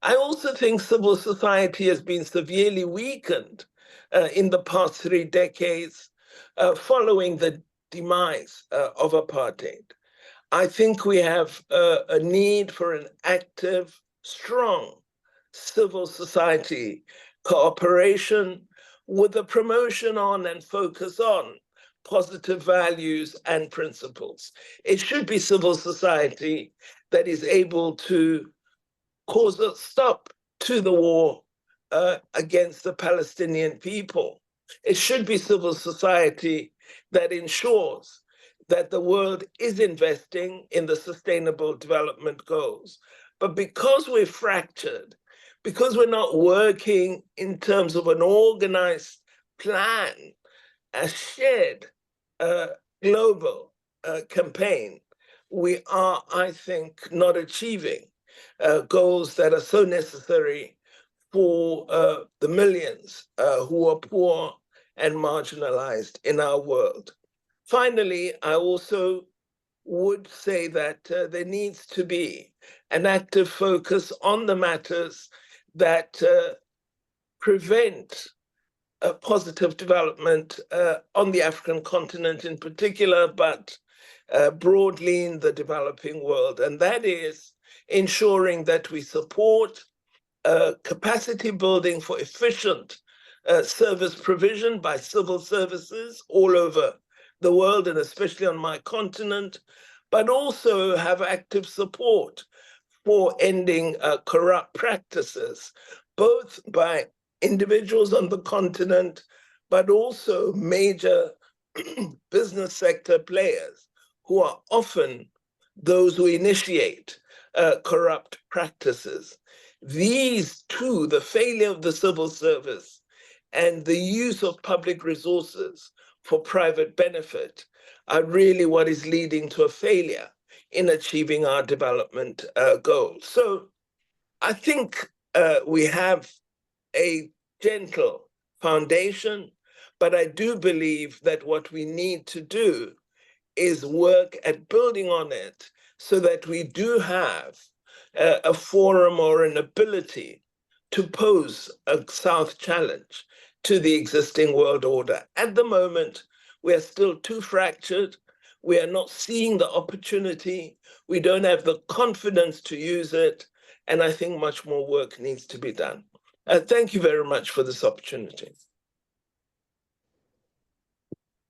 I also think civil society has been severely weakened in the past 3 decades following the demise of apartheid. I think we have a need for an active, strong civil society cooperation with a promotion on and focus on positive values and principles. It should be civil society that is able to cause a stop to the war against the Palestinian people. It should be civil society that ensures that the world is investing in the Sustainable Development Goals. But because we're fractured, because we're not working in terms of an organized plan, a shared global campaign, we are, I think, not achieving goals that are so necessary for the millions who are poor and marginalized in our world. Finally, I also would say that there needs to be an active focus on the matters that prevent a positive development on the African continent in particular, but broadly in the developing world. And that is ensuring that we support capacity building for efficient service provision by civil services all over the world, and especially on my continent, but also have active support for ending corrupt practices, both by individuals on the continent, but also major business sector players who are often those who initiate corrupt practices. These two, the failure of the civil service and the use of public resources for private benefit, are really what is leading to a failure in achieving our development goals. So I think we have a gentle foundation, but I do believe that what we need to do is work at building on it so that we do have a forum or an ability to pose a South challenge to the existing world order. At the moment, we are still too fractured. We are not seeing the opportunity. We don't have the confidence to use it. And I think much more work needs to be done. Thank you very much for this opportunity.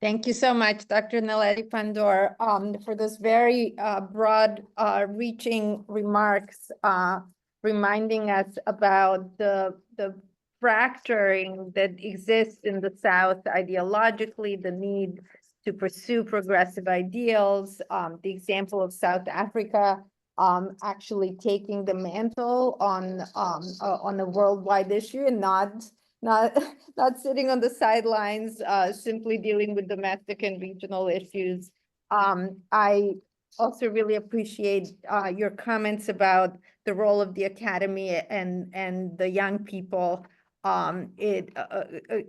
Thank you so much, Dr. Naledi Pandor, for those very broad reaching remarks, reminding us about the fracturing that exists in the South ideologically, the need to pursue progressive ideals, the example of South Africa actually taking the mantle on a worldwide issue and not sitting on the sidelines, simply dealing with domestic and regional issues. I also really appreciate your comments about the role of the academy and the young people.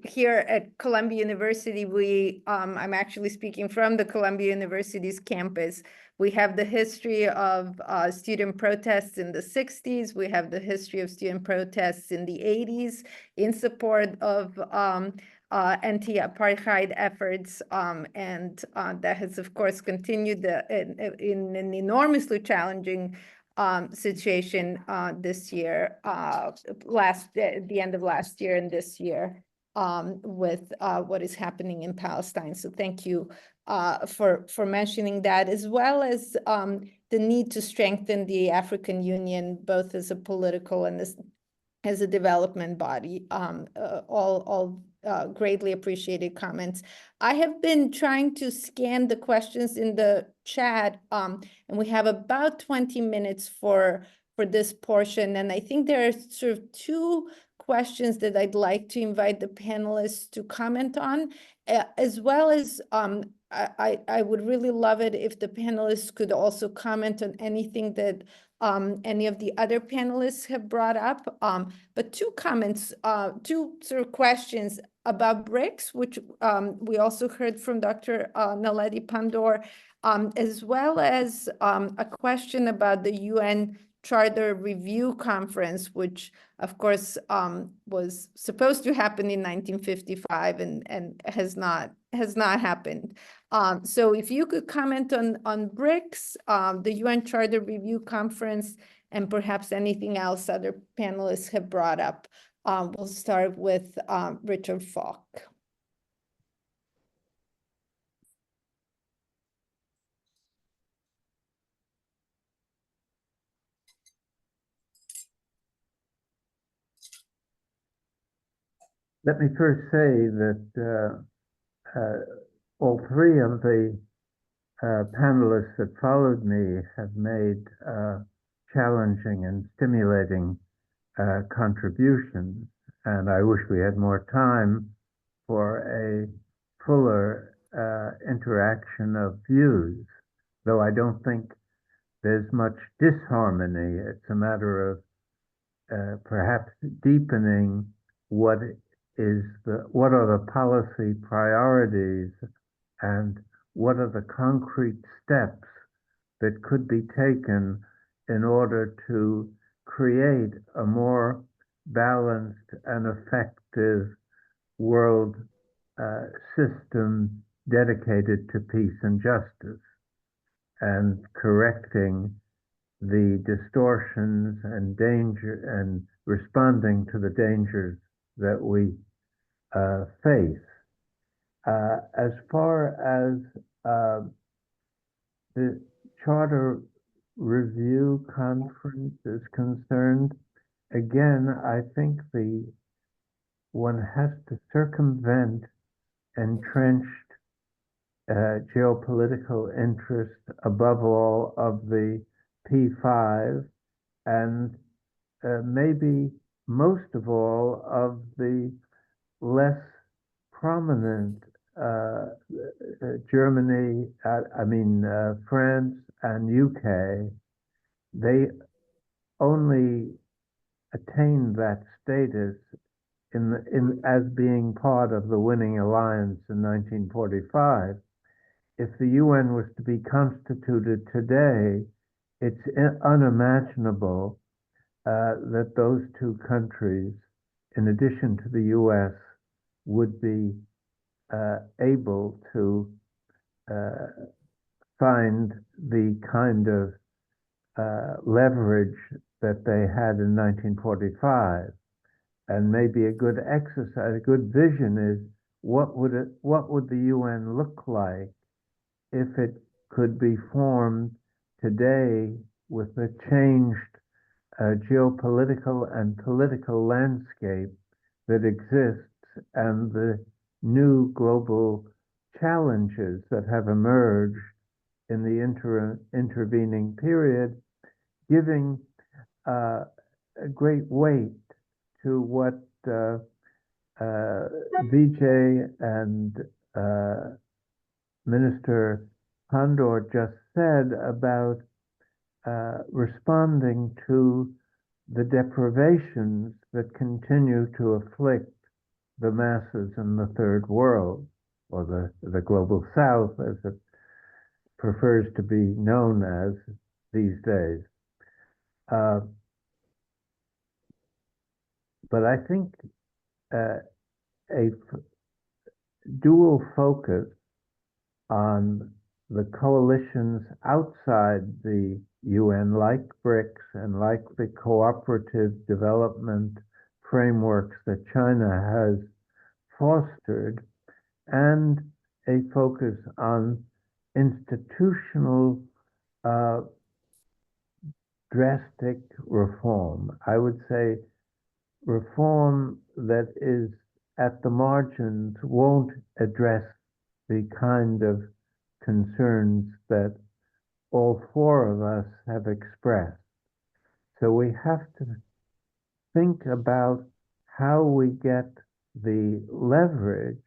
Here at Columbia University, I'm actually speaking from the Columbia University's campus. We have the history of student protests in the 60s. We have the history of student protests in the 80s in support of anti-apartheid efforts. And that has, of course, continued in an enormously challenging situation this year, the end of last year and this year, with what is happening in Palestine. So thank you for mentioning that, as well as the need to strengthen the African Union, both as a political and as a development body. All greatly appreciated comments. I have been trying to scan the questions in the chat, and we have about 20 minutes for this portion. And I think there are sort of two questions that I'd like to invite the panelists to comment on, as well as I would really love it if the panelists could also comment on anything that any of the other panelists have brought up. But two comments, two sort of questions about BRICS, which we also heard from Dr. Naledi Pandor, as well as a question about the UN Charter Review Conference, which of course was supposed to happen in 1955 and has not happened. So if you could comment on BRICS, the UN Charter Review Conference, and perhaps anything else other panelists have brought up. We'll start with Richard Falk. Let me first say that all three of the panelists that followed me have made challenging and stimulating contributions, and I wish we had more time for a fuller interaction of views, though I don't think there's much disharmony. It's a matter of perhaps deepening what are the policy priorities and what are the concrete steps that could be taken in order to create a more balanced and effective world system dedicated to peace and justice, and correcting the distortions and danger and responding to the dangers that we face. As far as the Charter Review Conference is concerned, again, I think one has to circumvent entrenched geopolitical interest, above all, of the P5, and maybe most of all of the less prominent Germany, France and UK. They only attained that status as being part of the winning alliance in 1945. If the UN was to be constituted today, it's unimaginable that those two countries, in addition to the US, would be able to find the kind of leverage that they had in 1945. And maybe a good exercise, a good vision is what would the UN look like if it could be formed today with the changed geopolitical and political landscape that exists and the new global challenges that have emerged in the intervening period, giving a great weight to what Vijay and Minister Pandor just said about responding to the deprivations that continue to afflict the masses in the third world, or the global south, as it prefers to be known as these days. But I think a dual focus on the coalitions outside the UN, like BRICS and like the cooperative development frameworks that China has fostered, and a focus on institutional drastic reform. I would say reform that is at the margins won't address the kind of concerns that all four of us have expressed. So we have to think about how we get the leverage,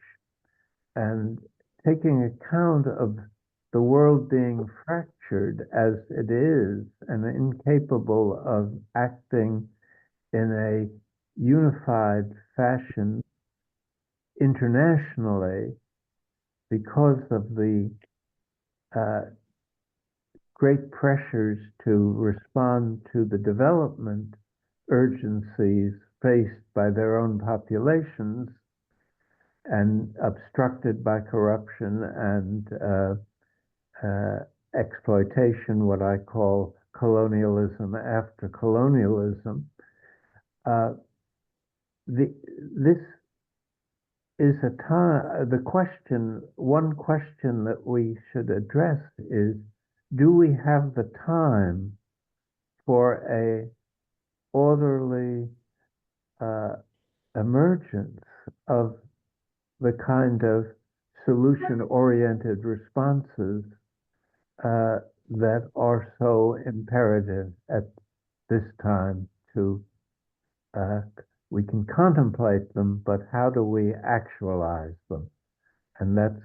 and taking account of the world being fractured as it is and incapable of acting in a unified fashion internationally because of the great pressures to respond to the development urgencies faced by their own populations and obstructed by corruption and exploitation, what I call colonialism after colonialism. This is a time, one question that we should address is, do we have the time for a orderly emergence of the kind of solution-oriented responses that are so imperative at this time to we can contemplate them, but how do we actualize them? And that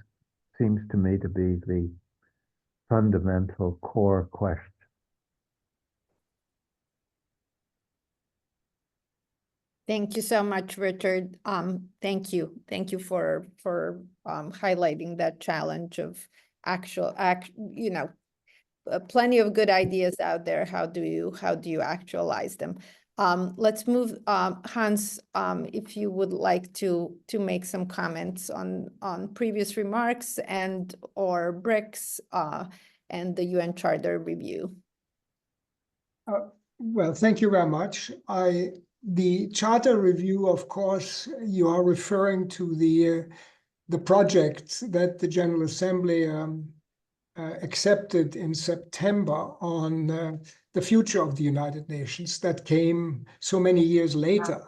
seems to me to be the fundamental core question. Thank you so much, Richard. Thank you for highlighting that challenge of plenty of good ideas out there. How do you actualize them? Let's move, Hans, if you would like to make some comments on previous remarks or BRICS and the UN Charter review. Well, thank you very much. The Charter review, of course, you are referring to the project that the General Assembly accepted in September on the future of the United Nations that came so many years later.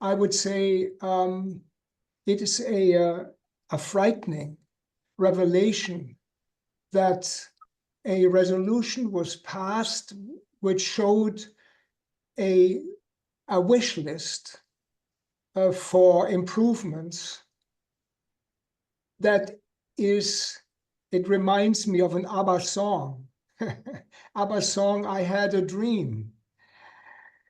I would say it is a frightening revelation that a resolution was passed which showed a wish list for improvements that is, it reminds me of an ABBA song. ABBA song, I Had a Dream.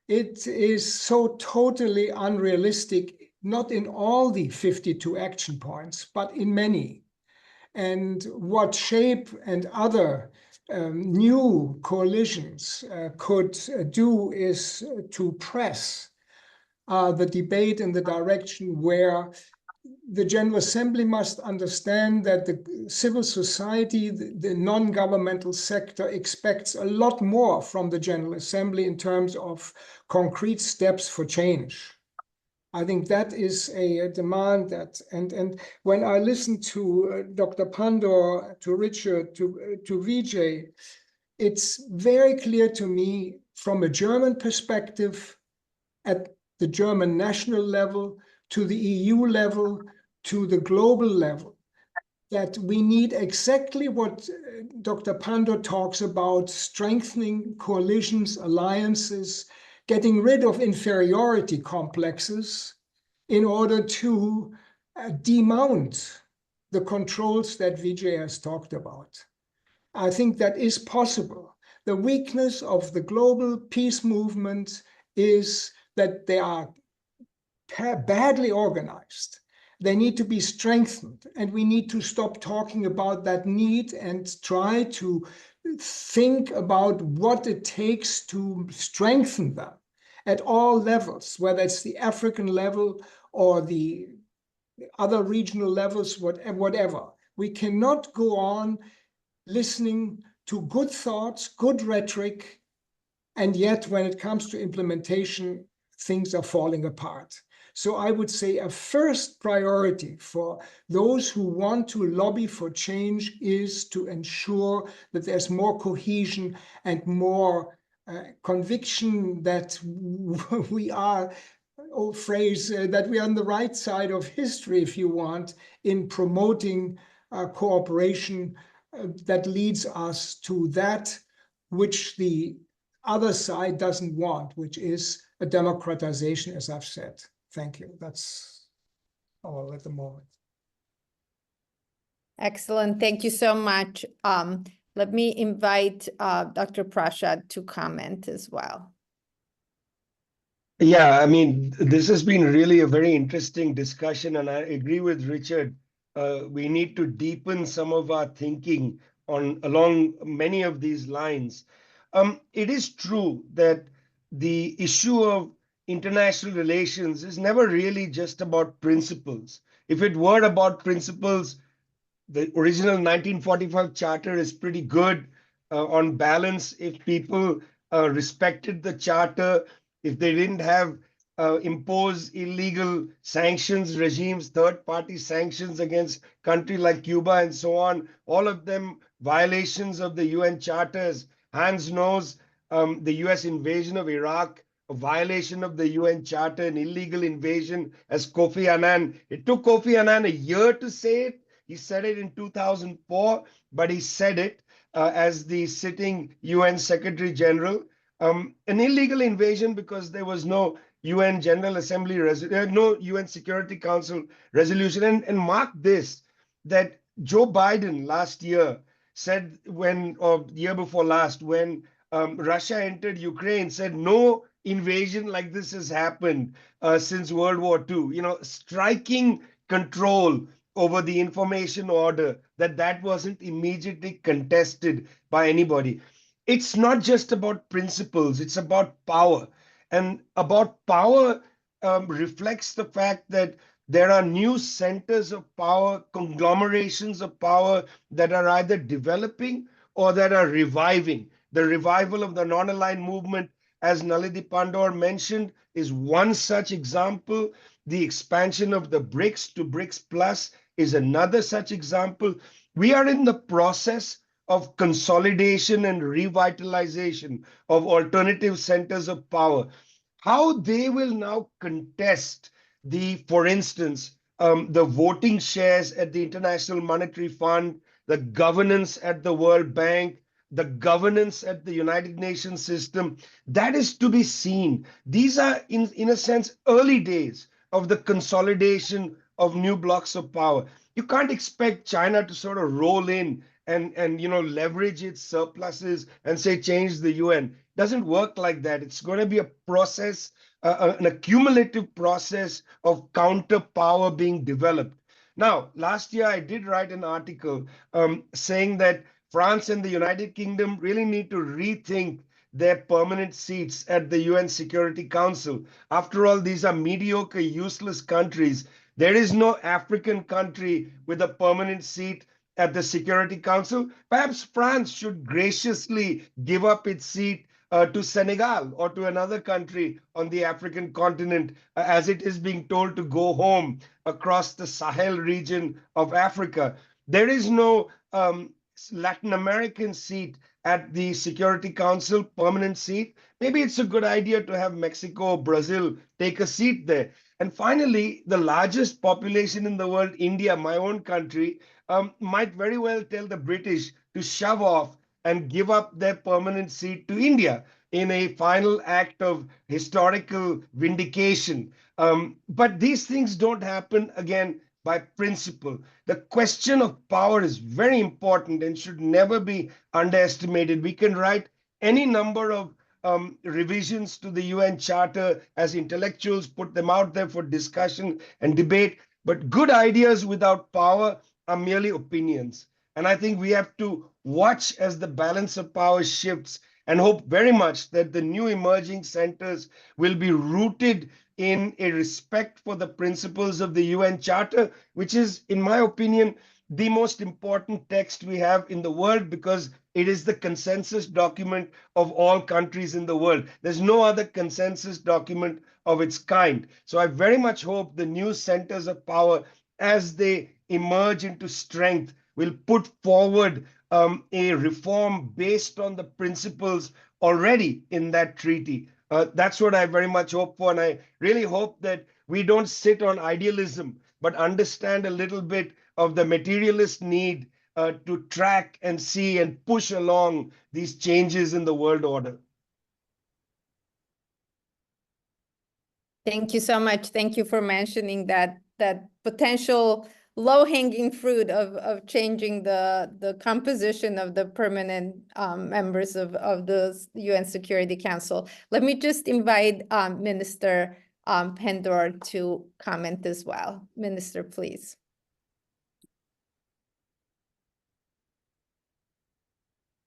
It is so totally unrealistic, not in all the 52 action points, but in many. And what SHAPE and other new coalitions could do is to press the debate in the direction where the General Assembly must understand that the civil society, the non-governmental sector, expects a lot more from the General Assembly in terms of concrete steps for change. I think that is a demand that, and when I listen to Dr. Pandor, to Richard, to Vijay, it's very clear to me from a German perspective, at the German national level, to the EU level, to the global level, that we need exactly what Dr. Pandor talks about: strengthening coalitions, alliances, getting rid of inferiority complexes in order to demount the controls that Vijay has talked about. I think that is possible. The weakness of the global peace movement is that they are badly organized. They need to be strengthened, and we need to stop talking about that need and try to think about what it takes to strengthen them at all levels, whether it's the African level or the other regional levels, whatever. We cannot go on listening to good thoughts, good rhetoric, and yet when it comes to implementation, things are falling apart. So I would say a first priority for those who want to lobby for change is to ensure that there's more cohesion and more conviction that we are, old phrase, that we are on the right side of history, if you want, in promoting cooperation that leads us to that which the other side doesn't want, which is a democratization, as I've said. Thank you. That's all at the moment. Excellent. Thank you so much. Let me invite Dr. Prashad to comment as well. Yeah, I mean, this has been really a very interesting discussion, and I agree with Richard. We need to deepen some of our thinking along many of these lines. It is true that the issue of international relations is never really just about principles. If it were about principles, the original 1945 charter is pretty good on balance. If people respected the charter, if they didn't have impose illegal sanctions regimes, third-party sanctions against country like Cuba and so on, all of them violations of the UN charters. Hans knows the US invasion of Iraq, a violation of the UN charter, an illegal invasion, as Kofi Annan. It took Kofi Annan a year to say it. He said it in 2004, but he said it as the sitting UN Secretary General. An illegal invasion because there was no UN General Assembly, no UN Security Council resolution. And mark this, that Joe Biden last year said or the year before last, when Russia entered Ukraine, said no invasion like this has happened since World War II. You know, striking control over the information order, that wasn't immediately contested by anybody. It's not just about principles, it's about power. And about power reflects the fact that there are new centers of power, conglomerations of power that are either developing or that are reviving. The revival of the non-aligned movement, as Nalini Pandor mentioned, is one such example. The expansion of the BRICS to BRICS Plus is another such example. We are in the process of consolidation and revitalization of alternative centers of power. How they will now contest for instance, the voting shares at the International Monetary Fund, the governance at the World Bank, the governance at the United Nations system, that is to be seen. These are, in a sense, early days of the consolidation of new blocks of power. You can't expect China to sort of roll in and leverage its surpluses and say change the UN. Doesn't work like that. It's going to be a process, an accumulative process of counter power being developed. Now, last year I did write an article saying that France and the United Kingdom really need to rethink their permanent seats at the UN Security Council. After all, these are mediocre, useless countries. There is no African country with a permanent seat at the Security Council. Perhaps France should graciously give up its seat to Senegal or to another country on the African continent, as it is being told to go home across the Sahel region of Africa. There is no Latin American seat at the Security Council, permanent seat. Maybe it's a good idea to have Mexico or Brazil take a seat there. And finally, the largest population in the world, India, my own country, might very well tell the British to shove off and give up their permanent seat to India in a final act of historical vindication. But these things don't happen, again, by principle. The question of power is very important and should never be underestimated. We can write any number of revisions to the UN Charter as intellectuals, put them out there for discussion and debate, but good ideas without power are merely opinions. And I think we have to watch as the balance of power shifts and hope very much that the new emerging centers will be rooted in a respect for the principles of the UN Charter, which is, in my opinion, the most important text we have in the world, because it is the consensus document of all countries in the world. There's no other consensus document of its kind. So I very much hope the new centers of power, as they emerge into strength, will put forward a reform based on the principles already in that treaty. That's what I very much hope for. And I really hope that we don't sit on idealism, but understand a little bit of the materialist need to track and see and push along these changes in the world order. Thank you so much. Thank you for mentioning that potential low-hanging fruit of changing the composition of the permanent members of the UN Security Council. Let me just invite Minister Pandor to comment as well. Minister, please.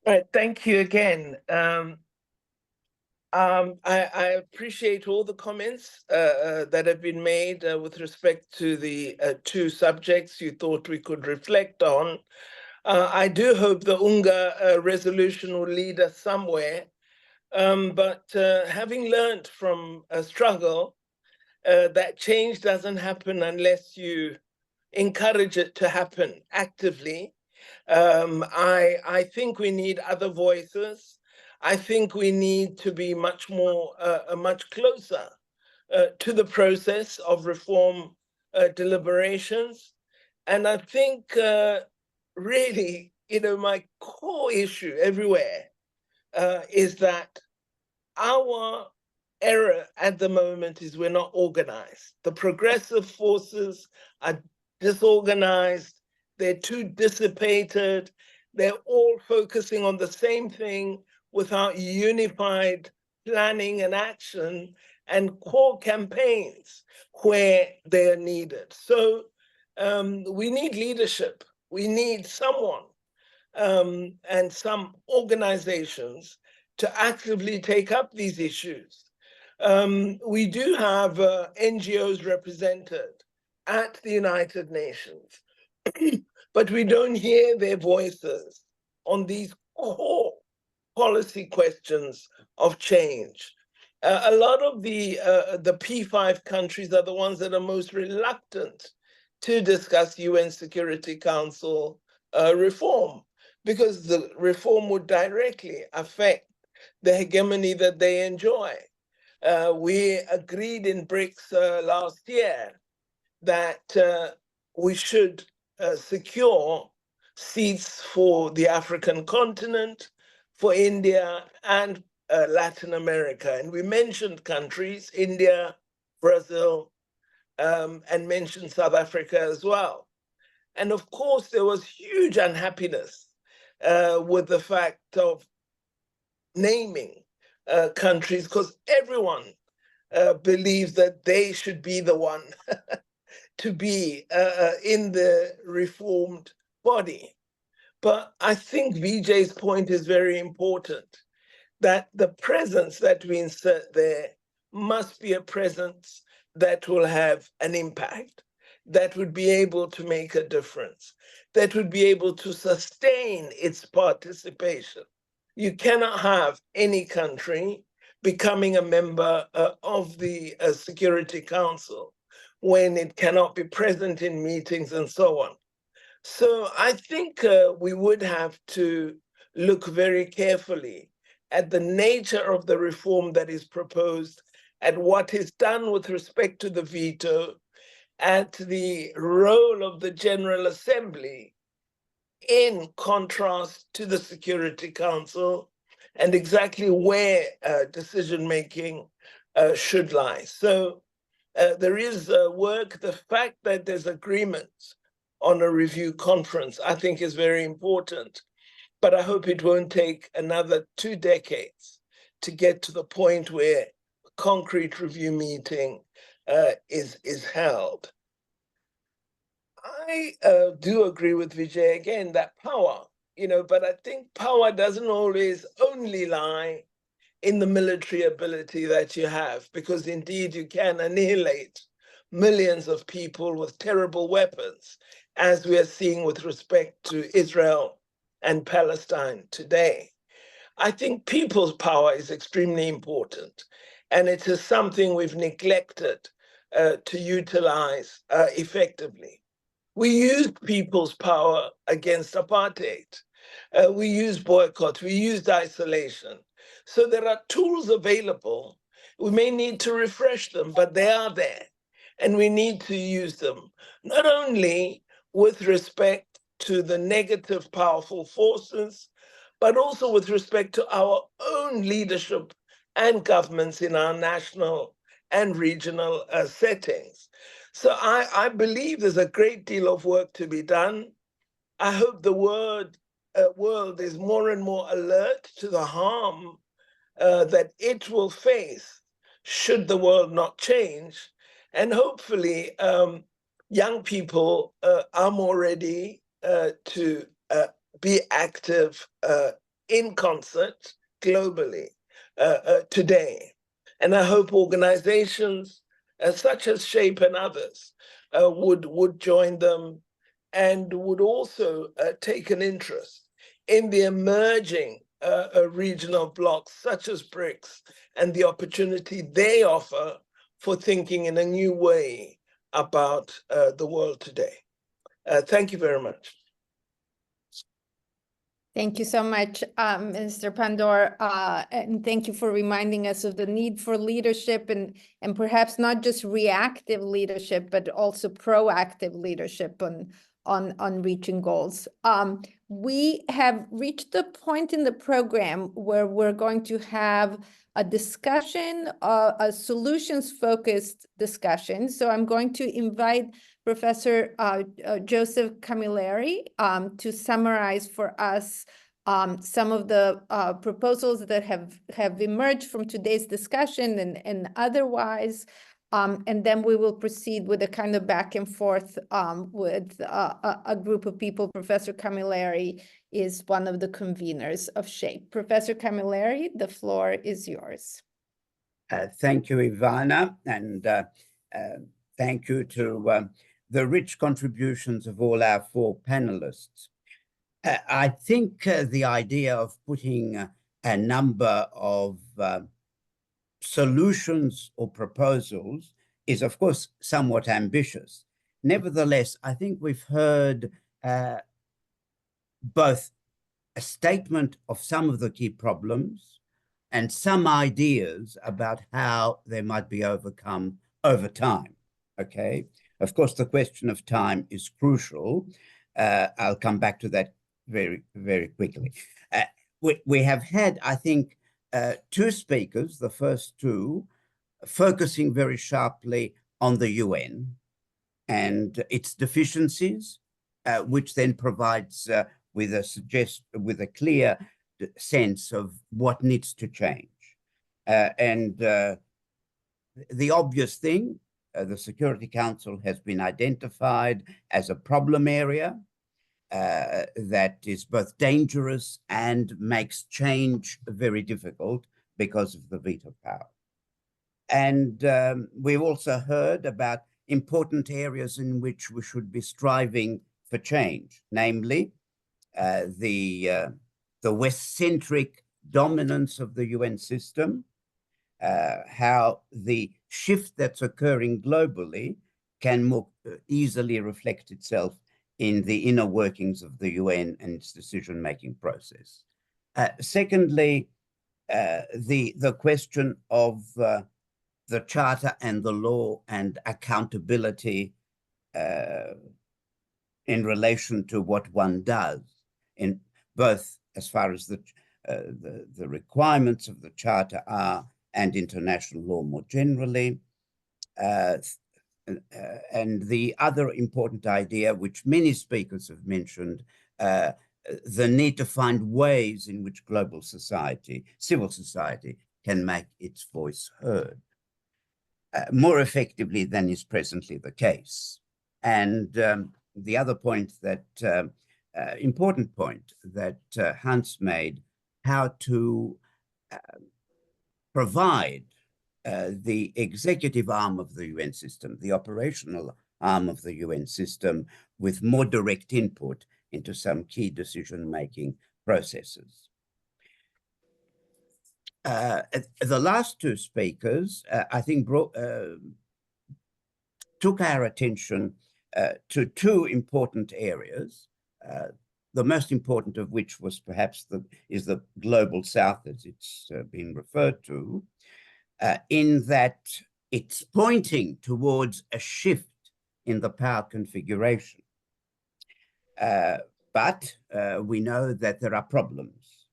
All right, thank you again. I appreciate all the comments that have been made with respect to the two subjects you thought we could reflect on. I do hope the UNGA resolution will lead us somewhere. But having learned from a struggle, that change doesn't happen unless you encourage it to happen actively. I think we need other voices. I think we need to be much closer to the process of reform deliberations. And I think really, my core issue everywhere is that our error at the moment is we're not organized. The progressive forces are disorganized. They're too dissipated. They're all focusing on the same thing without unified planning and action and core campaigns where they're needed. So we need leadership. We need someone and some organizations to actively take up these issues. We do have NGOs represented at the United Nations, but we don't hear their voices on these core policy questions of change. A lot of the P5 countries are the ones that are most reluctant to discuss UN Security Council reform, because the reform would directly affect the hegemony that they enjoy. We agreed in BRICS last year that we should secure seats for the African continent, for India, and Latin America. And we mentioned countries, India, Brazil, and mentioned South Africa as well. And of course, there was huge unhappiness with the fact of naming countries, because everyone believes that they should be the one to be in the reformed body. But I think Vijay's point is very important, that the presence that we insert there must be a presence that will have an impact, that would be able to make a difference, that would be able to sustain its participation. You cannot have any country becoming a member of the Security Council when it cannot be present in meetings and so on. So I think we would have to look very carefully at the nature of the reform that is proposed, at what is done with respect to the veto, at the role of the General Assembly in contrast to the Security Council, and exactly where decision-making should lie. So there is work. The fact that there's agreement on a review conference, I think, is very important. But I hope it won't take another 2 decades to get to the point where a concrete review meeting is held. I do agree with Vijay again that power, but I think power doesn't always only lie in the military ability that you have, because indeed you can annihilate millions of people with terrible weapons, as we are seeing with respect to Israel and Palestine today. I think people's power is extremely important, and it is something we've neglected to utilize effectively. We used people's power against apartheid. We used boycott, we used isolation. So there are tools available. We may need to refresh them, but they are there. And we need to use them, not only with respect to the negative powerful forces, but also with respect to our own leadership and governments in our national and regional settings. So I believe there's a great deal of work to be done. I hope the world is more and more alert to the harm that it will face should the world not change. And hopefully young people are more ready to be active in concert globally today. And I hope organizations such as Shape and others would join them, and would also take an interest in the emerging regional blocs such as BRICS and the opportunity they offer for thinking in a new way about the world today. Thank you very much. Thank you so much, Mr. Pandor, and thank you for reminding us of the need for leadership, and perhaps not just reactive leadership, but also proactive leadership on reaching goals. We have reached the point in the program where we're going to have a discussion, a solutions-focused discussion. So I'm going to invite Professor Joseph Camilleri to summarize for us some of the proposals that have emerged from today's discussion and otherwise. And then we will proceed with a kind of back and forth with a group of people. Professor Camilleri is one of the conveners of SHAPE. Professor Camilleri, the floor is yours. Thank you, Ivana, and thank you to the rich contributions of all our 4 panelists. I think the idea of putting a number of solutions or proposals is, of course, somewhat ambitious. Nevertheless, I think we've heard both a statement of some of the key problems and some ideas about how they might be overcome over time, okay? Of course, the question of time is crucial. I'll come back to that very, very quickly. We have had, I think, two speakers, the first two, focusing very sharply on the UN and its deficiencies, which then provides with a clear sense of what needs to change. The obvious thing, the Security Council has been identified as a problem area that is both dangerous and makes change very difficult because of the veto power. And we've also heard about important areas in which we should be striving for change, namely the West-centric dominance of the UN system, how the shift that's occurring globally can more easily reflect itself in the inner workings of the UN and its decision-making process. Secondly, the question of the Charter and the law and accountability in relation to what one does, in both as far as the requirements of the Charter are and international law more generally. And the other important idea, which many speakers have mentioned, the need to find ways in which global society, civil society, can make its voice heard more effectively than is presently the case. And the other point that, important point that Hans made, how to provide the executive arm of the UN system, the operational arm of the UN system, with more direct input into some key decision-making processes. The last two speakers, I think, took our attention to two important areas, the most important of which was perhaps is the Global South, as it's been referred to, in that it's pointing towards a shift in the power configuration. But we know that there are problems.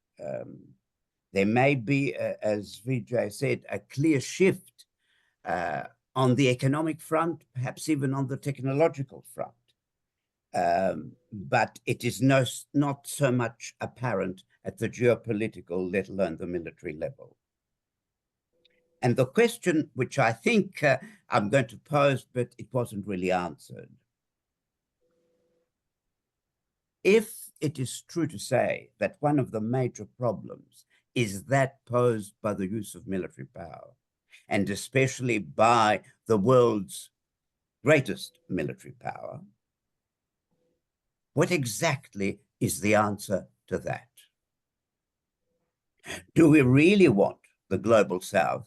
There may be, as Vijay said, a clear shift on the economic front, perhaps even on the technological front. But it is not so much apparent at the geopolitical, let alone the military level. And the question which I think I'm going to pose, but it wasn't really answered. If it is true to say that one of the major problems is that posed by the use of military power, and especially by the world's greatest military power, what exactly is the answer to that? Do we really want the Global South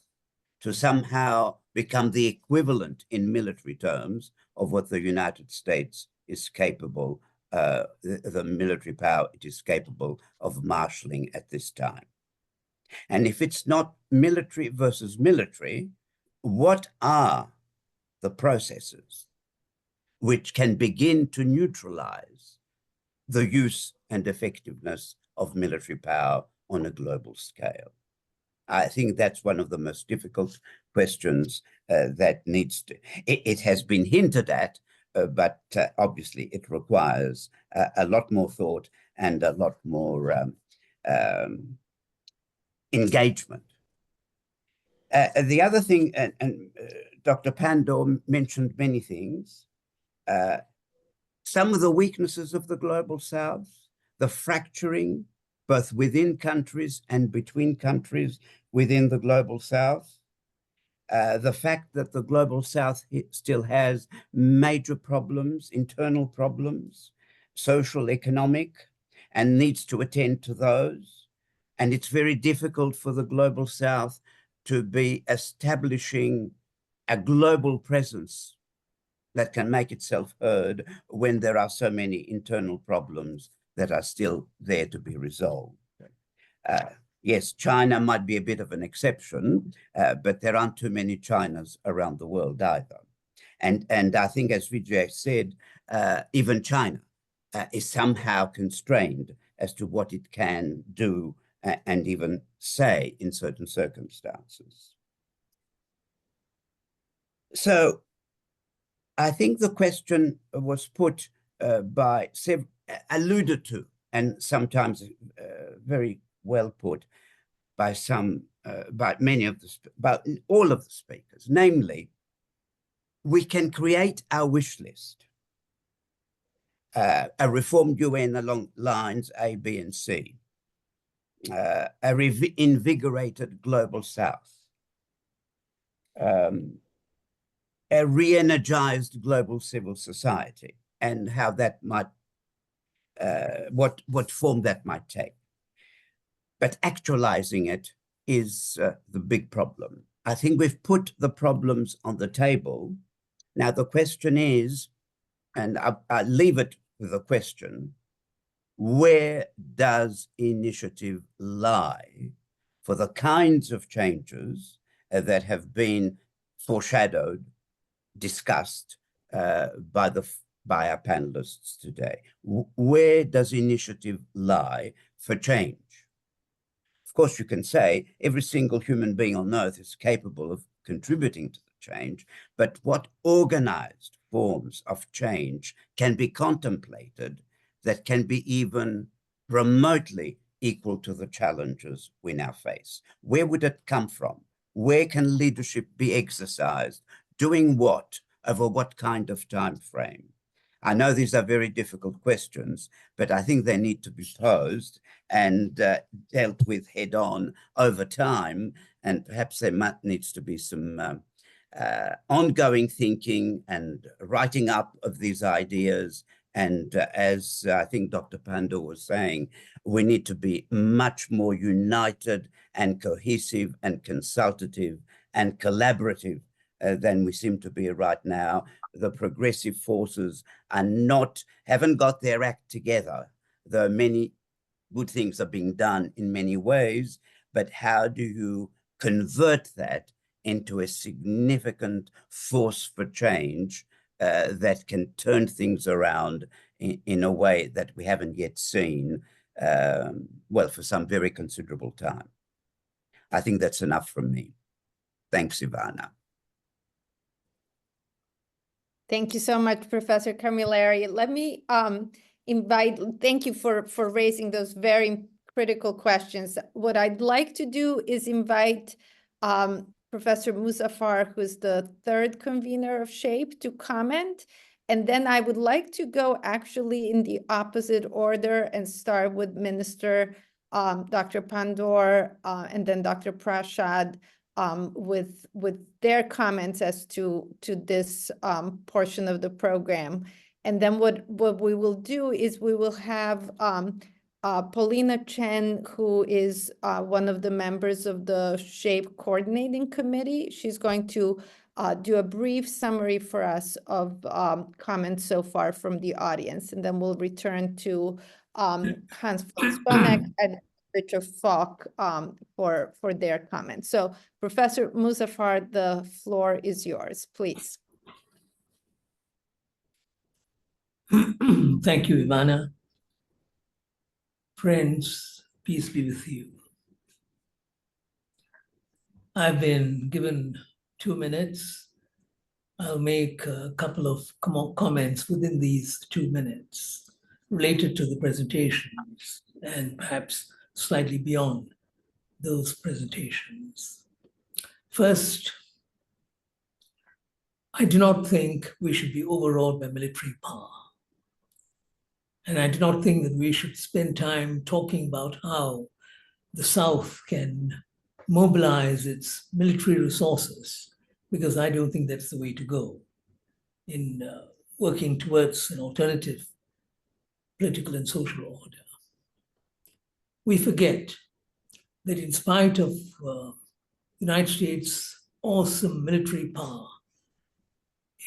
to somehow become the equivalent in military terms of what the United States is capable, the military power it is capable of marshalling at this time? And if it's not military versus military, what are the processes which can begin to neutralize the use and effectiveness of military power on a global scale? I think that's one of the most difficult questions that needs to, it has been hinted at, but obviously it requires a lot more thought and a lot more engagement. The other thing, and Dr. Pandor mentioned many things, some of the weaknesses of the Global South, the fracturing, both within countries and between countries within the Global South, the fact that the Global South still has major problems, internal problems, social, economic, and needs to attend to those. And it's very difficult for the Global South to be establishing a global presence that can make itself heard when there are so many internal problems that are still there to be resolved. Yes, China might be a bit of an exception, but there aren't too many Chinas around the world either. And I think, as Vijay said, even China is somehow constrained as to what it can do and even say in certain circumstances. So I think the question was put alluded to, and sometimes very well put by all of the speakers, namely, we can create our wish list, a reformed UN along lines A, B, and C, a invigorated global South, a re-energized global civil society, and how that might, what form that might take. But actualizing it is the big problem. I think we've put the problems on the table. Now the question is, and I'll leave it with a question, where does initiative lie for the kinds of changes that have been foreshadowed, discussed by our panelists today? Where does initiative lie for change? Of course, you can say every single human being on earth is capable of contributing to the change, but what organized forms of change can be contemplated that can be even remotely equal to the challenges we now face? Where would it come from? Where can leadership be exercised? Doing what? Over what kind of time frame? I know these are very difficult questions, but I think they need to be posed and dealt with head on over time. And perhaps there needs to be some ongoing thinking and writing up of these ideas. And as I think Dr. Pandor was saying, we need to be much more united and cohesive and consultative and collaborative than we seem to be right now. The progressive forces haven't got their act together, though many good things are being done in many ways, but how do you convert that into a significant force for change that can turn things around in a way that we haven't yet seen, well, for some very considerable time? I think that's enough from me. Thanks, Ivana. Thank you so much, Professor Camilleri. Let me thank you for raising those very critical questions. What I'd like to do is invite Professor Muzaffar, who's the third convener of SHAPE, to comment. And then I would like to go actually in the opposite order and start with Minister Dr. Pandor and then Dr. Prashad with their comments as to this portion of the program. And then what we will do is we will have Paulina Chen, who is one of the members of the SHAPE Coordinating Committee. She's going to do a brief summary for us of comments so far from the audience. And then we'll return to Hans von Sponeck and Richard Falk for their comments. So Professor Muzaffar, the floor is yours, please. Thank you, Ivana. Friends, peace be with you. I've been given 2 minutes. I'll make a couple of comments within these 2 minutes related to the presentations and perhaps slightly beyond those presentations. First, I do not think we should be overawed by military power. And I do not think that we should spend time talking about how the South can mobilize its military resources, because I don't think that's the way to go in working towards an alternative political and social order. We forget that in spite of the United States' awesome military power,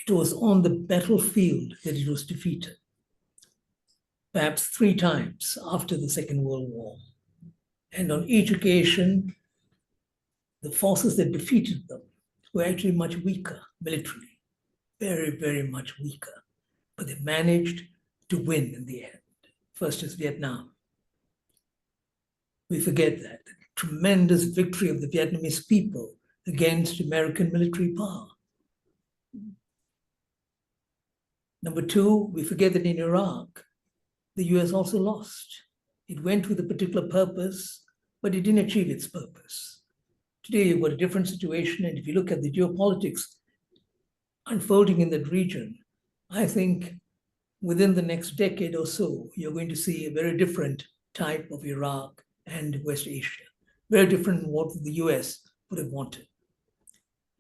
it was on the battlefield that it was defeated, perhaps 3 times after the Second World War. And on each occasion, the forces that defeated them were actually much weaker militarily. very, very much weaker, but they managed to win in the end. First is Vietnam. We forget that. The tremendous victory of the Vietnamese people against American military power. Number two, we forget that in Iraq, the US also lost. It went with a particular purpose, but it didn't achieve its purpose. Today, you've got a different situation, and if you look at the geopolitics unfolding in that region, I think within the next decade or so, you're going to see a very different type of Iraq and West Asia, very different from what the US would have wanted.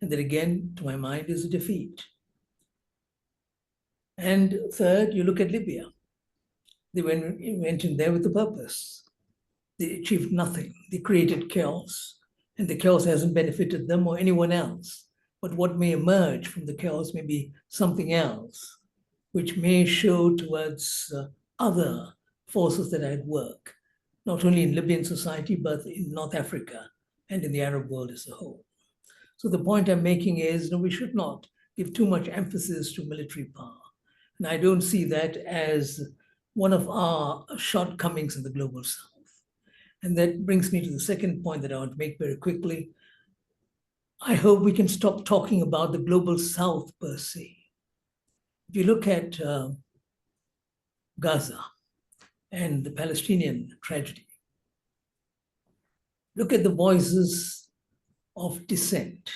And that again, to my mind, is a defeat. And third, you look at Libya. They went in there with a purpose. They achieved nothing. They created chaos, and the chaos hasn't benefited them or anyone else. But what may emerge from the chaos may be something else, which may show towards other forces that are at work, not only in Libyan society, but in North Africa and in the Arab world as a whole. So the point I'm making is, we should not give too much emphasis to military power. And I don't see that as one of our shortcomings in the global south. And that brings me to the second point that I want to make very quickly. I hope we can stop talking about the global south per se. If you look at Gaza and the Palestinian tragedy, look at the voices of dissent,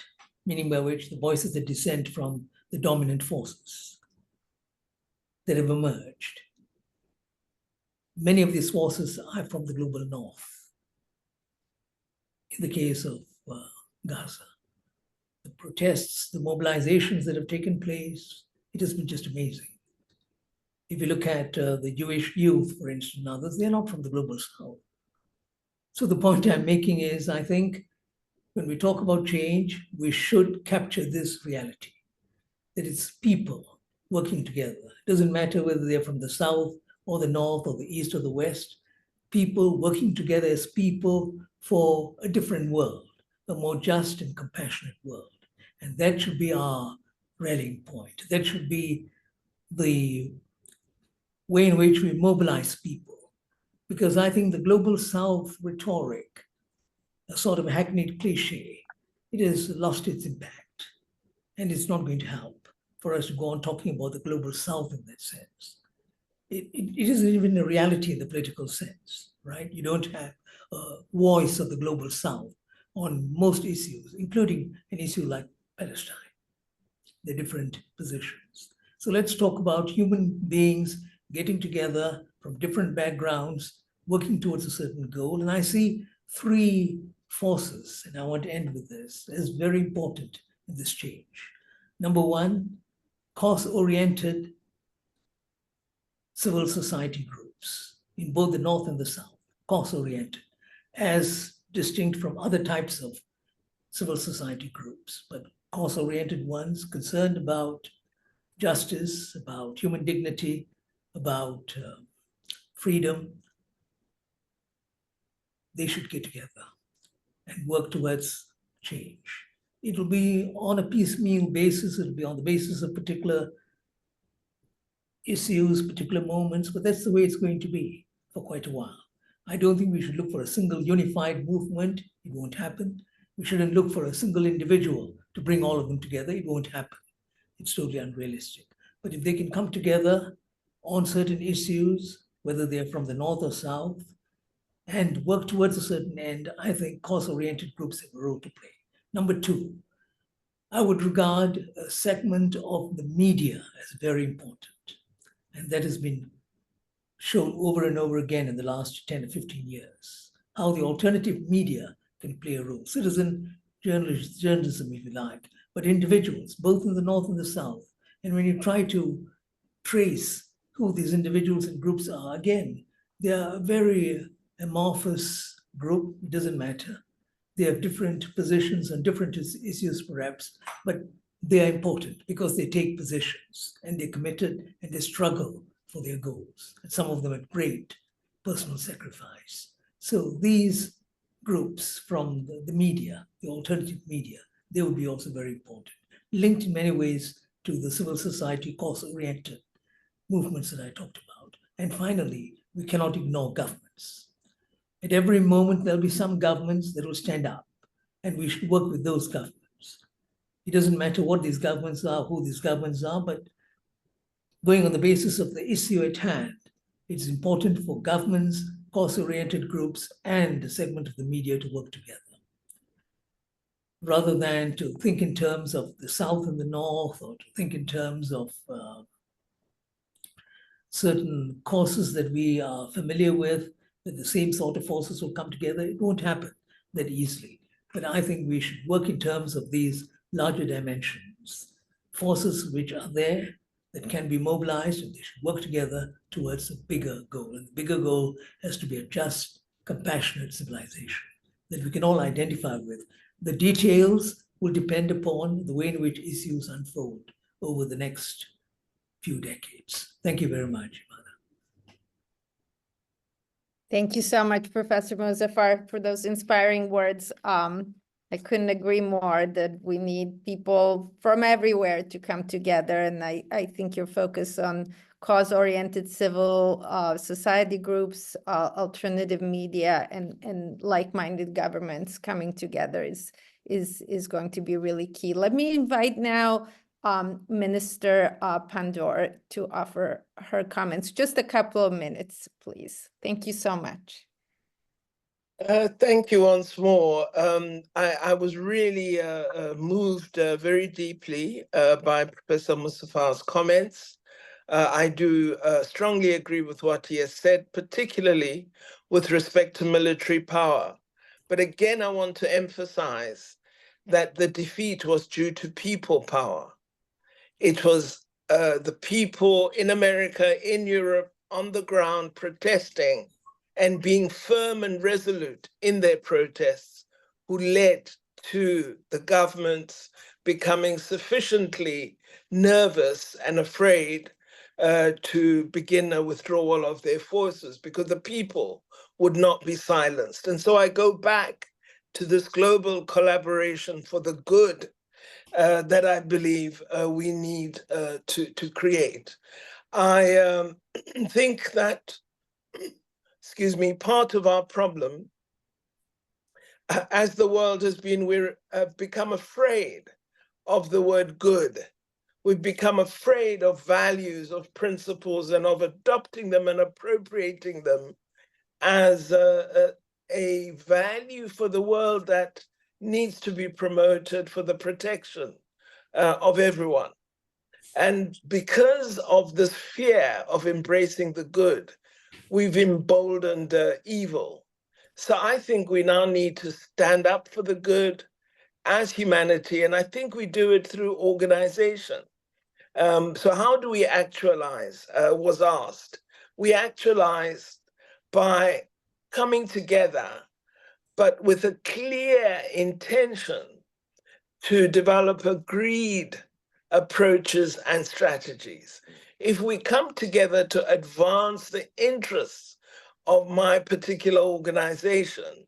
meaning by which the voices that dissent from the dominant forces that have emerged. Many of these forces are from the global north. In the case of Gaza, the protests, the mobilizations that have taken place, it has been just amazing. If you look at the Jewish youth, for instance, and others, they're not from the global south. So the point I'm making is, I think when we talk about change, we should capture this reality, that it's people working together. It doesn't matter whether they're from the south or the north or the east or the west, people working together as people for a different world, a more just and compassionate world. And that should be our rallying point. That should be the way in which we mobilize people. Because I think the global south rhetoric, a sort of hackneyed cliche, it has lost its impact. And it's not going to help for us to go on talking about the global south in that sense. It isn't even a reality in the political sense, right? You don't have a voice of the global south on most issues, including an issue like Palestine, the different positions. So let's talk about human beings getting together from different backgrounds, working towards a certain goal. And I see three forces, and I want to end with this, as very important in this change. Number one, cause-oriented civil society groups in both the North and the South, cause-oriented, as distinct from other types of civil society groups, but cause-oriented ones concerned about justice, about human dignity, about freedom. They should get together and work towards change. It will be on a piecemeal basis, it'll be on the basis of particular issues, particular moments, but that's the way it's going to be for quite a while. I don't think we should look for a single unified movement. It won't happen. We shouldn't look for a single individual to bring all of them together. It won't happen. It's totally unrealistic. But if they can come together on certain issues, whether they're from the North or South, and work towards a certain end, I think cause-oriented groups have a role to play. Number two, I would regard a segment of the media as very important. And that has been shown over and over again in the last 10 or 15 years, how the alternative media can play a role. Citizen journalism, if you like, but individuals, both in the North and the South. And when you try to trace who these individuals and groups are, again, they are a very amorphous group. It doesn't matter. They have different positions on different issues, perhaps, but they are important because they take positions and they're committed and they struggle for their goals. And some of them at great personal sacrifice. So these groups from the media, the alternative media, they would be also very important, linked in many ways to the civil society cause-oriented movements that I talked about. And finally, we cannot ignore governments. At every moment, there'll be some governments that will stand up, and we should work with those governments. It doesn't matter what these governments are, who these governments are, but going on the basis of the issue at hand, it's important for governments, cause-oriented groups, and a segment of the media to work together, rather than to think in terms of the South and the North, or to think in terms of certain causes that we are familiar with, that the same sort of forces will come together. It won't happen that easily. But I think we should work in terms of these larger dimensions, forces which are there that can be mobilized, and they should work together towards a bigger goal. And the bigger goal has to be a just, compassionate civilization that we can all identify with. The details will depend upon the way in which issues unfold over the next few decades. Thank you very much, Ivana. Thank you so much, Professor Muzaffar, for those inspiring words. I couldn't agree more that we need people from everywhere to come together. And I think your focus on cause-oriented civil society groups, alternative media, and like-minded governments coming together is going to be really key. Let me invite now Minister Pandor to offer her comments. Just a couple of minutes, please. Thank you so much. Thank you once more. I was really moved very deeply by Professor Muzaffar's comments. I do strongly agree with what he has said, particularly with respect to military power. But again, I want to emphasize that the defeat was due to people power. It was the people in America, in Europe, on the ground protesting and being firm and resolute in their protests who led to the governments becoming sufficiently nervous and afraid to begin a withdrawal of their forces, because the people would not be silenced. And so I go back to this global collaboration for the good that I believe we need to create. I think that, excuse me, part of our problem, as the world has been, we've become afraid of the word good. We've become afraid of values, of principles, and of adopting them and appropriating them as a value for the world that needs to be promoted for the protection of everyone. And because of this fear of embracing the good, we've emboldened evil. So I think we now need to stand up for the good as humanity, and I think we do it through organization. So how do we actualize, was asked. We actualize by coming together, but with a clear intention to develop agreed approaches and strategies. If we come together to advance the interests of my particular organization,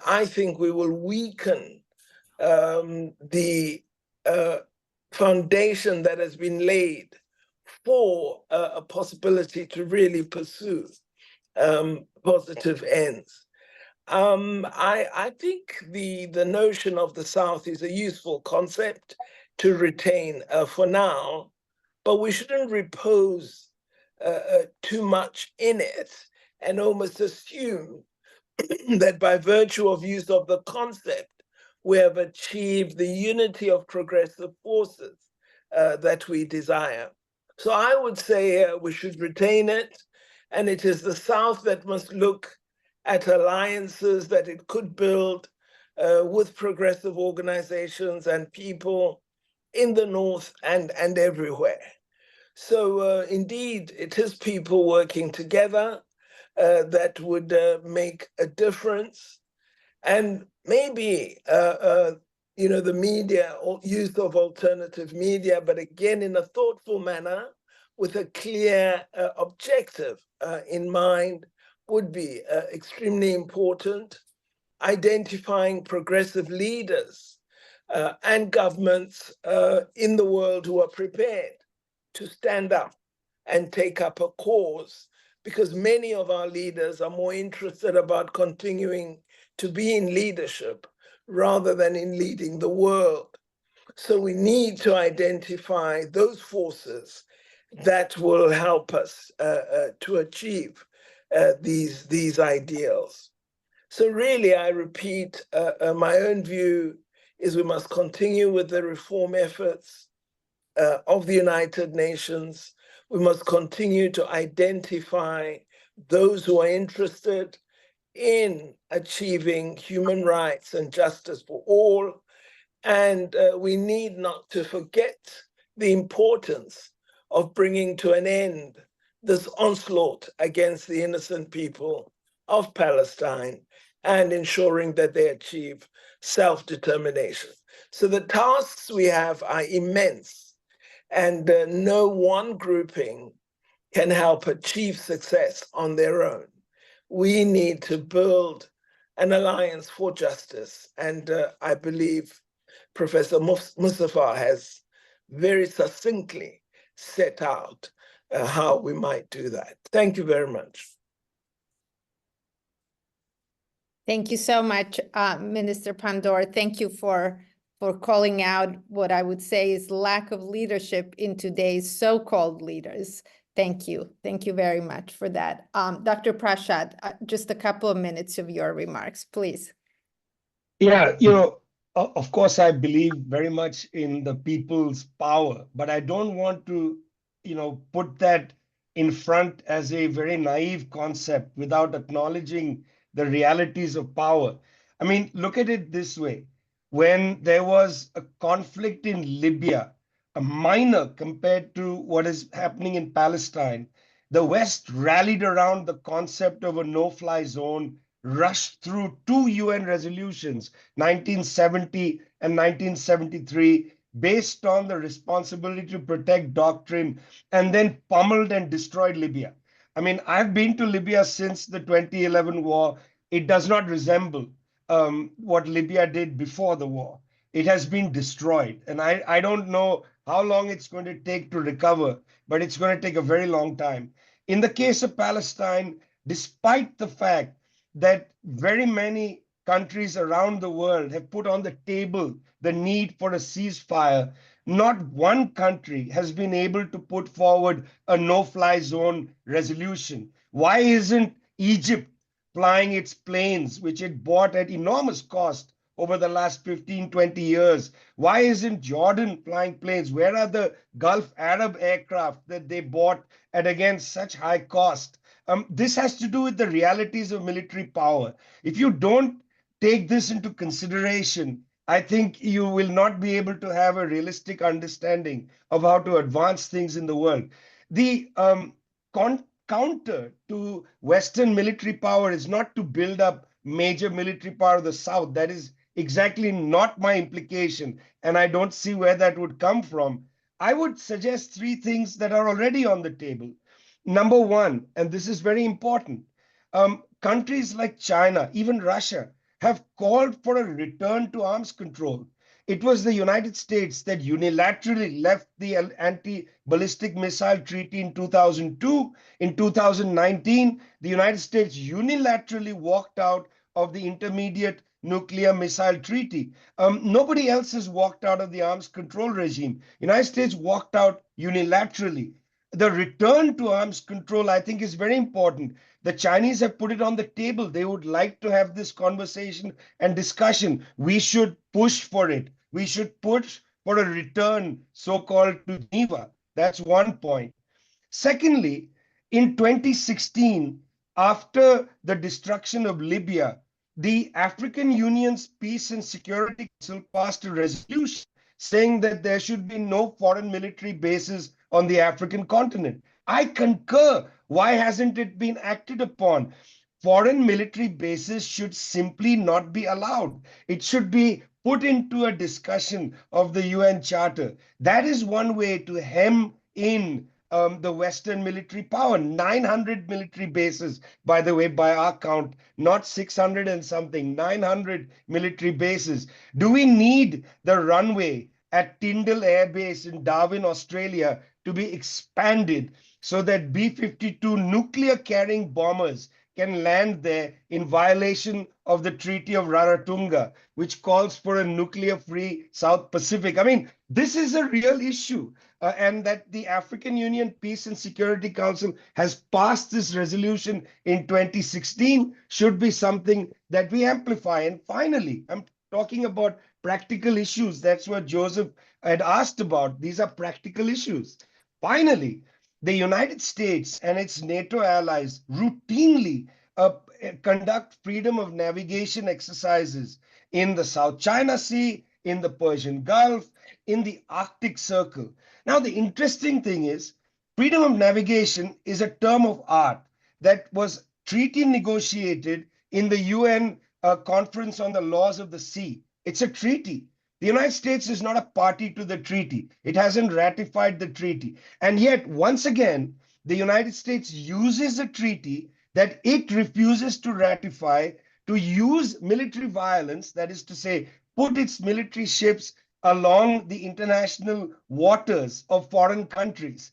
I think we will weaken the foundation that has been laid for a possibility to really pursue positive ends. I think the notion of the South is a useful concept to retain for now, but we shouldn't repose too much in it and almost assume that by virtue of use of the concept, we have achieved the unity of progressive forces that we desire. So I would say we should retain it, and it is the South that must look at alliances that it could build with progressive organizations and people in the North and everywhere. So indeed, it is people working together that would make a difference. And maybe, the media, or use of alternative media, but again, in a thoughtful manner, with a clear objective in mind, would be extremely important. Identifying progressive leaders and governments in the world who are prepared to stand up and take up a cause, because many of our leaders are more interested about continuing to be in leadership rather than in leading the world. So we need to identify those forces that will help us to achieve these ideals. So really, I repeat, my own view is we must continue with the reform efforts of the United Nations. We must continue to identify those who are interested in achieving human rights and justice for all. And we need not to forget the importance of bringing to an end this onslaught against the innocent people of Palestine and ensuring that they achieve self-determination. So the tasks we have are immense, and no one grouping can help achieve success on their own. We need to build an alliance for justice, and I believe Professor Mustafa has very succinctly set out how we might do that. Thank you very much. Thank you so much, Minister Pandor. Thank you for calling out what I would say is lack of leadership in today's so-called leaders. Thank you. Thank you very much for that. Dr. Prashad, just a couple of minutes of your remarks, please. Yeah, of course, I believe very much in the people's power, but I don't want to, put that in front as a very naive concept without acknowledging the realities of power. I mean, look at it this way. When there was a conflict in Libya, a minor compared to what is happening in Palestine, the West rallied around the concept of a no-fly zone, rushed through 2 UN resolutions, 1970 and 1973, based on the responsibility to protect doctrine, and then pummeled and destroyed Libya. I mean, I've been to Libya since the 2011 war. It does not resemble what Libya did before the war. It has been destroyed. And I don't know how long it's going to take to recover, but it's going to take a very long time. In the case of Palestine, despite the fact that very many countries around the world have put on the table the need for a ceasefire, not one country has been able to put forward a no-fly zone resolution. Why isn't Egypt flying its planes, which it bought at enormous cost over the last 15, 20 years? Why isn't Jordan flying planes? Where are the Gulf Arab aircraft that they bought at, again, such high cost? This has to do with the realities of military power. If you don't take this into consideration, I think you will not be able to have a realistic understanding of how to advance things in the world. The counter to Western military power is not to build up major military power of the South. That is exactly not my implication, and I don't see where that would come from. I would suggest 3 things that are already on the table. Number one, and this is very important, countries like China, even Russia, have called for a return to arms control. It was the United States that unilaterally left the anti-ballistic missile treaty in 2002. In 2019, the United States unilaterally walked out of the intermediate nuclear missile treaty. Nobody else has walked out of the arms control regime. United States walked out unilaterally. The return to arms control, I think, is very important. The Chinese have put it on the table. They would like to have this conversation and discussion. We should push for it. We should push for a return, so-called, to Geneva. That's one point. Secondly, in 2016, after the destruction of Libya, the African Union's Peace and Security Council passed a resolution saying that there should be no foreign military bases on the African continent. I concur. Why hasn't it been acted upon? Foreign military bases should simply not be allowed. It should be put into a discussion of the UN Charter. That is one way to hem in the Western military power. 900 military bases, by the way, by our count, not 600 and something, 900 military bases. Do we need the runway at Tyndall Air Base in Darwin, Australia, to be expanded so that B-52 nuclear-carrying bombers can land there in violation of the Treaty of Rarotonga, which calls for a nuclear-free South Pacific? I mean, this is a real issue. And that the African Union Peace and Security Council has passed this resolution in 2016 should be something that we amplify. And finally, I'm talking about practical issues. That's what Joseph had asked about. These are practical issues. Finally, the United States and its NATO allies routinely conduct freedom of navigation exercises in the South China Sea, in the Persian Gulf, in the Arctic Circle. Now, the interesting thing is, freedom of navigation is a term of art that was treaty negotiated in the UN Conference on the Laws of the Sea. It's a treaty. The United States is not a party to the treaty. It hasn't ratified the treaty. And yet, once again, the United States uses a treaty that it refuses to ratify to use military violence, that is to say, put its military ships along the international waters of foreign countries.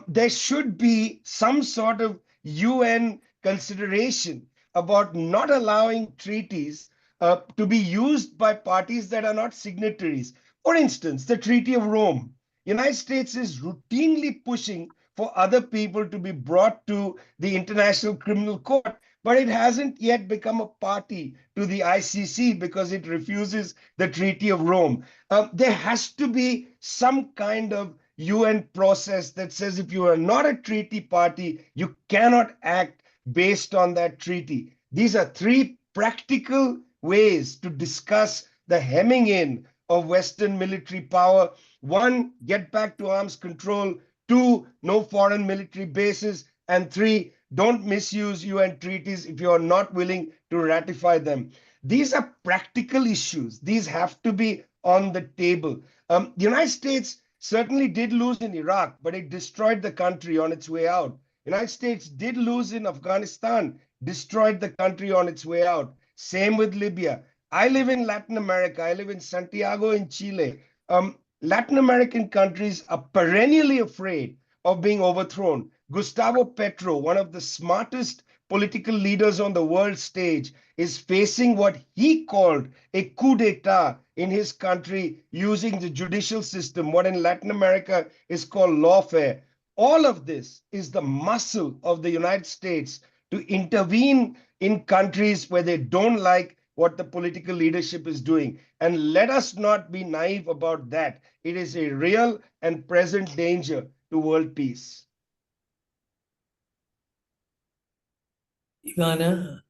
There should be some sort of UN consideration about not allowing treaties to be used by parties that are not signatories. For instance, the Treaty of Rome. United States is routinely pushing for other people to be brought to the International Criminal Court, but it hasn't yet become a party to the ICC because it refuses the Treaty of Rome. There has to be some kind of UN process that says if you are not a treaty party, you cannot act based on that treaty. These are three practical ways to discuss the hemming in of Western military power. One, get back to arms control. Two, no foreign military bases. And three, don't misuse UN treaties if you are not willing to ratify them. These are practical issues. These have to be on the table. The United States certainly did lose in Iraq, but it destroyed the country on its way out. The United States did lose in Afghanistan, destroyed the country on its way out. Same with Libya. I live in Latin America. I live in Santiago in Chile. Latin American countries are perennially afraid of being overthrown. Gustavo Petro, one of the smartest political leaders on the world stage, is facing what he called a coup d'etat in his country using the judicial system, what in Latin America is called lawfare. All of this is the muscle of the United States to intervene in countries where they don't like what the political leadership is doing. And let us not be naive about that. It is a real and present danger to world peace. Ivana.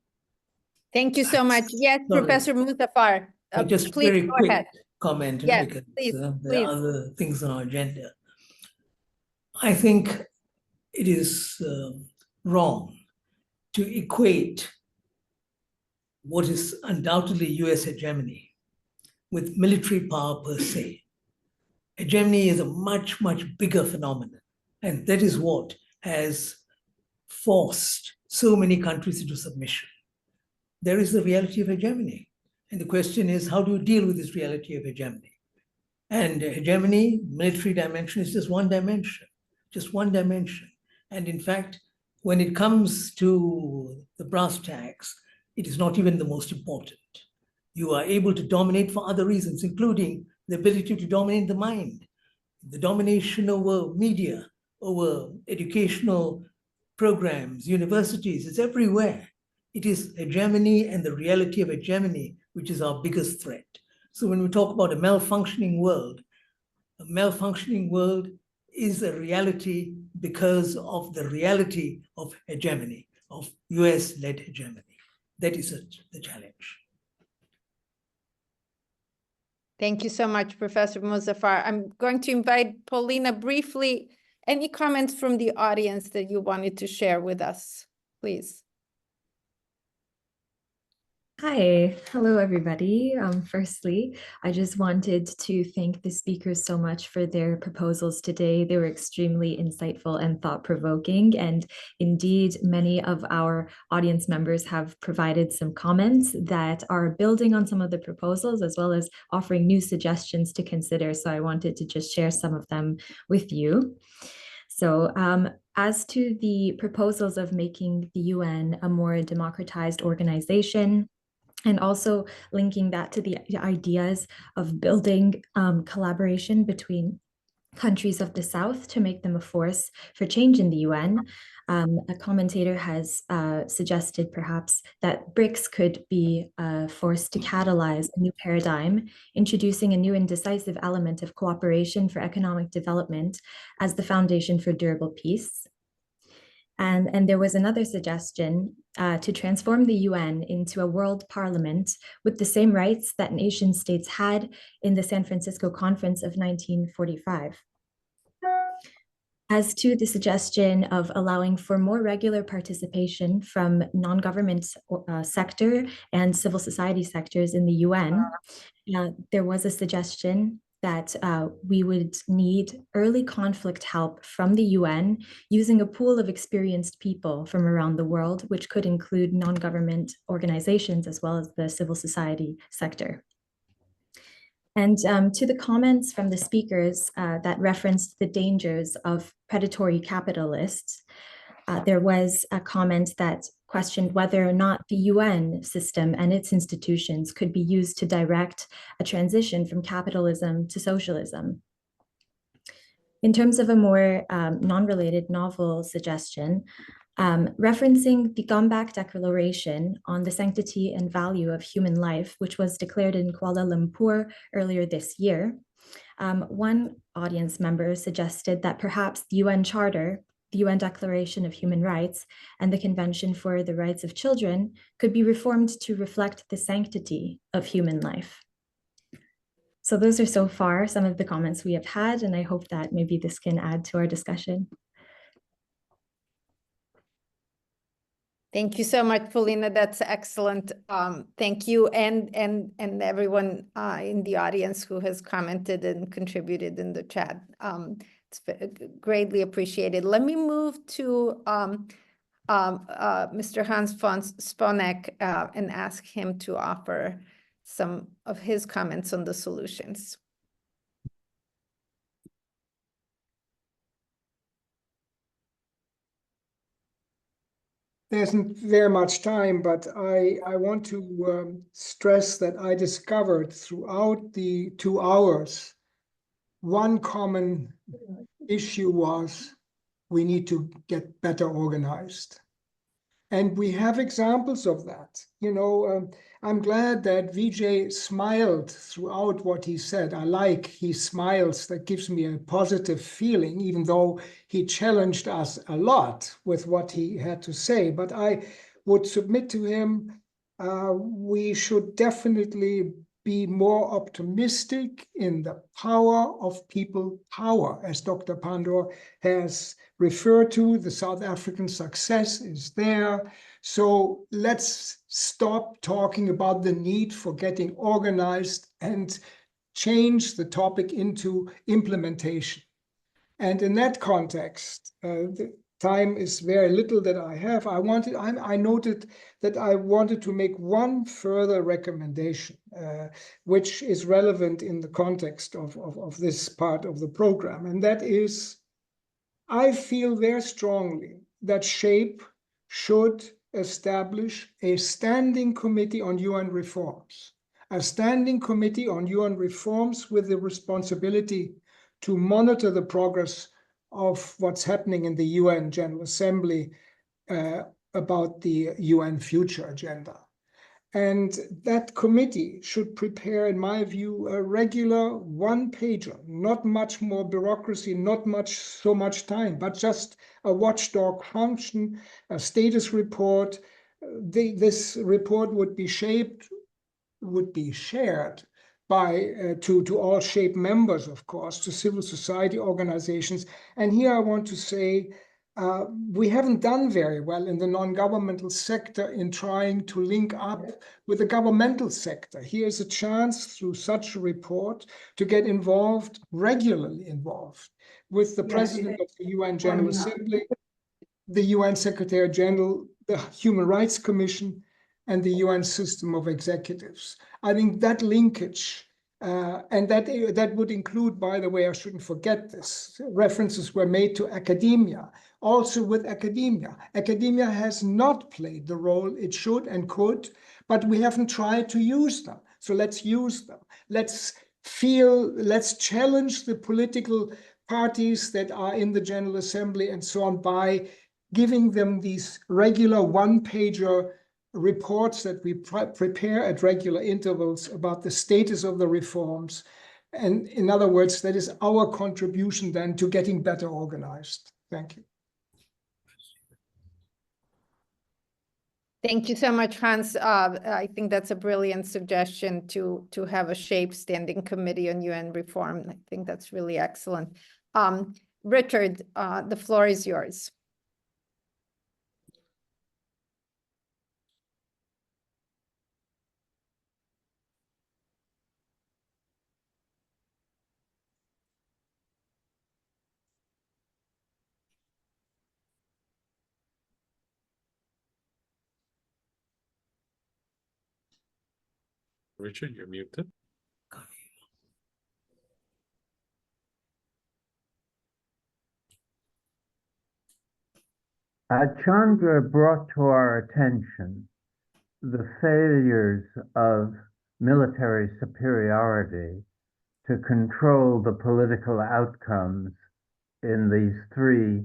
Thank you so much. Yes, Sorry. Professor Muzaffar, Just please very go quick ahead. comment, Yes, because please, there please. are other things on our agenda. I think it is wrong to equate what is undoubtedly US hegemony with military power per se. Hegemony is a much, much bigger phenomenon. And that is what has forced so many countries into submission. There is the reality of hegemony. And the question is, how do you deal with this reality of hegemony? And hegemony, military dimension, is just one dimension. And in fact, when it comes to the brass tacks, it is not even the most important. You are able to dominate for other reasons, including the ability to dominate the mind, the domination over media, over educational programs, universities. It's everywhere. It is hegemony and the reality of hegemony which is our biggest threat. So when we talk about a malfunctioning world is a reality because of the reality of hegemony, of US-led hegemony. That is the challenge. Thank you so much, Professor Muzaffar. I'm going to invite Paulina briefly. Any comments from the audience that you wanted to share with us, please? Hi, hello everybody. Firstly, I just wanted to thank the speakers so much for their proposals today. They were extremely insightful and thought-provoking, and indeed, many of our audience members have provided some comments that are building on some of the proposals, as well as offering new suggestions to consider. So I wanted to just share some of them with you. So as to the proposals of making the UN a more democratized organization, and also linking that to the ideas of building collaboration between countries of the South to make them a force for change in the UN. A commentator has suggested perhaps that BRICS could be a force to catalyze a new paradigm, introducing a new and decisive element of cooperation for economic development as the foundation for durable peace. And there was another suggestion to transform the UN into a world parliament with the same rights that nation states had in the San Francisco Conference of 1945. As to the suggestion of allowing for more regular participation from non-government sector and civil society sectors in the UN, there was a suggestion that we would need early conflict help from the UN using a pool of experienced people from around the world, which could include non-government organizations as well as the civil society sector. And to the comments from the speakers that referenced the dangers of predatory capitalists, there was a comment that questioned whether or not the UN system and its institutions could be used to direct a transition from capitalism to socialism. In terms of a more non-related novel suggestion, referencing the Gombak Declaration on the Sanctity and Value of Human Life, which was declared in Kuala Lumpur earlier this year, one audience member suggested that perhaps the UN Charter, the UN Declaration of Human Rights, and the Convention for the Rights of Children could be reformed to reflect the sanctity of human life. So those are so far some of the comments we have had, and I hope that maybe this can add to our discussion. Thank you so much, Paulina. That's excellent. Thank you, and everyone in the audience who has commented and contributed in the chat. It's greatly appreciated. Let me move to Mr. Hans von Sponeck and ask him to offer some of his comments on the solutions. There isn't very much time, but I want to stress that I discovered throughout the 2 hours, one common issue was we need to get better organized. And we have examples of that. You know, I'm glad that Vijay smiled throughout what he said. I like he smiles. That gives me a positive feeling, even though he challenged us a lot with what he had to say. But I would submit to him, we should definitely be more optimistic in the power of people power, as Dr. Pandor has referred to. The South African success is there. So let's stop talking about the need for getting organized and change the topic into implementation. And in that context, the time is very little that I have. I noted that I wanted to make one further recommendation, which is relevant in the context of this part of the program. And that is, I feel very strongly that SHAPE should establish a standing committee on UN reforms, a standing committee on UN reforms with the responsibility to monitor the progress of what's happening in the UN General Assembly about the UN future agenda. And that committee should prepare, in my view, a regular one-pager, not much more bureaucracy, not so much time, but just a watchdog function, a status report. This report would be shared by to all SHAPE members, of course, to civil society organizations. And here I want to say we haven't done very well in the non-governmental sector in trying to link up with the governmental sector. Here's a chance through such a report to get involved, regularly involved, with the President of the UN General Assembly, the UN Secretary General, the Human Rights Commission, and the UN system of executives. I think that linkage, and that would include, by the way, I shouldn't forget this, references were made to academia. Also with academia. Academia has not played the role it should and could, but we haven't tried to use them. So let's use them. Let's challenge the political parties that are in the General Assembly and so on by giving them these regular one-pager reports that we prepare at regular intervals about the status of the reforms. And in other words, that is our contribution then to getting better organized. Thank you. Thank you so much, Hans. I think that's a brilliant suggestion to have a SHAPE standing committee on UN reform. I think that's really excellent. Richard, the floor is yours. Richard, you're muted. Chandra brought to our attention the failures of military superiority to control the political outcomes in these three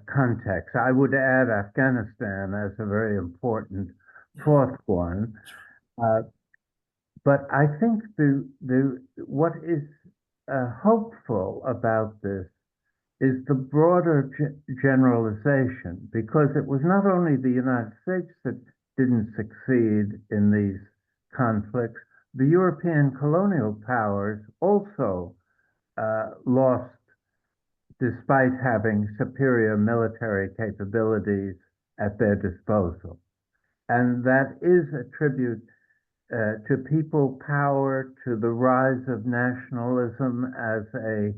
contexts. I would add Afghanistan as a very important fourth one. But I think what is hopeful about this is the broader generalization, because it was not only the United States that didn't succeed in these conflicts, the European colonial powers also lost despite having superior military capabilities at their disposal. And that is a tribute to people power, to the rise of nationalism as a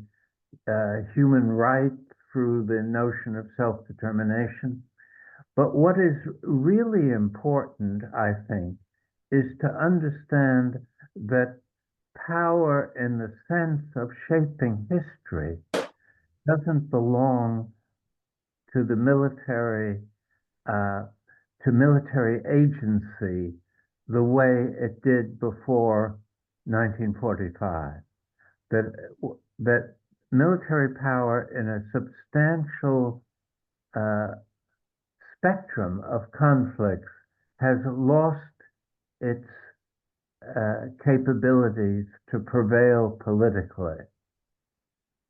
human right through the notion of self-determination. But what is really important, I think, is to understand that power in the sense of shaping history doesn't belong to the military, to military agency the way it did before 1945. That military power in a substantial spectrum of conflicts has lost its capabilities to prevail politically.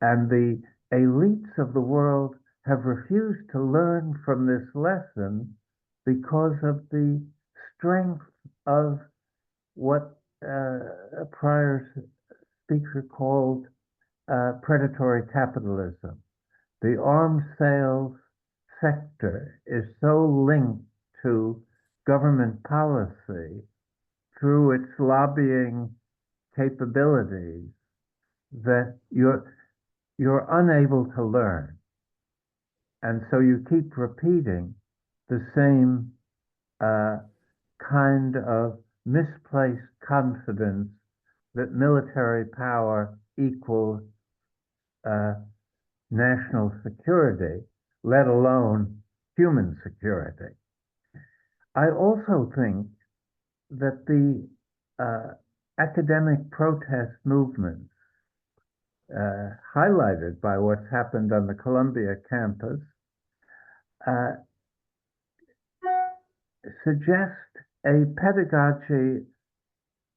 And the elites of the world have refused to learn from this lesson because of the strength of what a prior speaker called predatory capitalism. The arms sales sector is so linked to government policy through its lobbying capabilities that you're unable to learn. And so you keep repeating the same kind of misplaced confidence that military power equals national security, let alone human security. I also think that the academic protest movements highlighted by what's happened on the Columbia campus suggest a pedagogy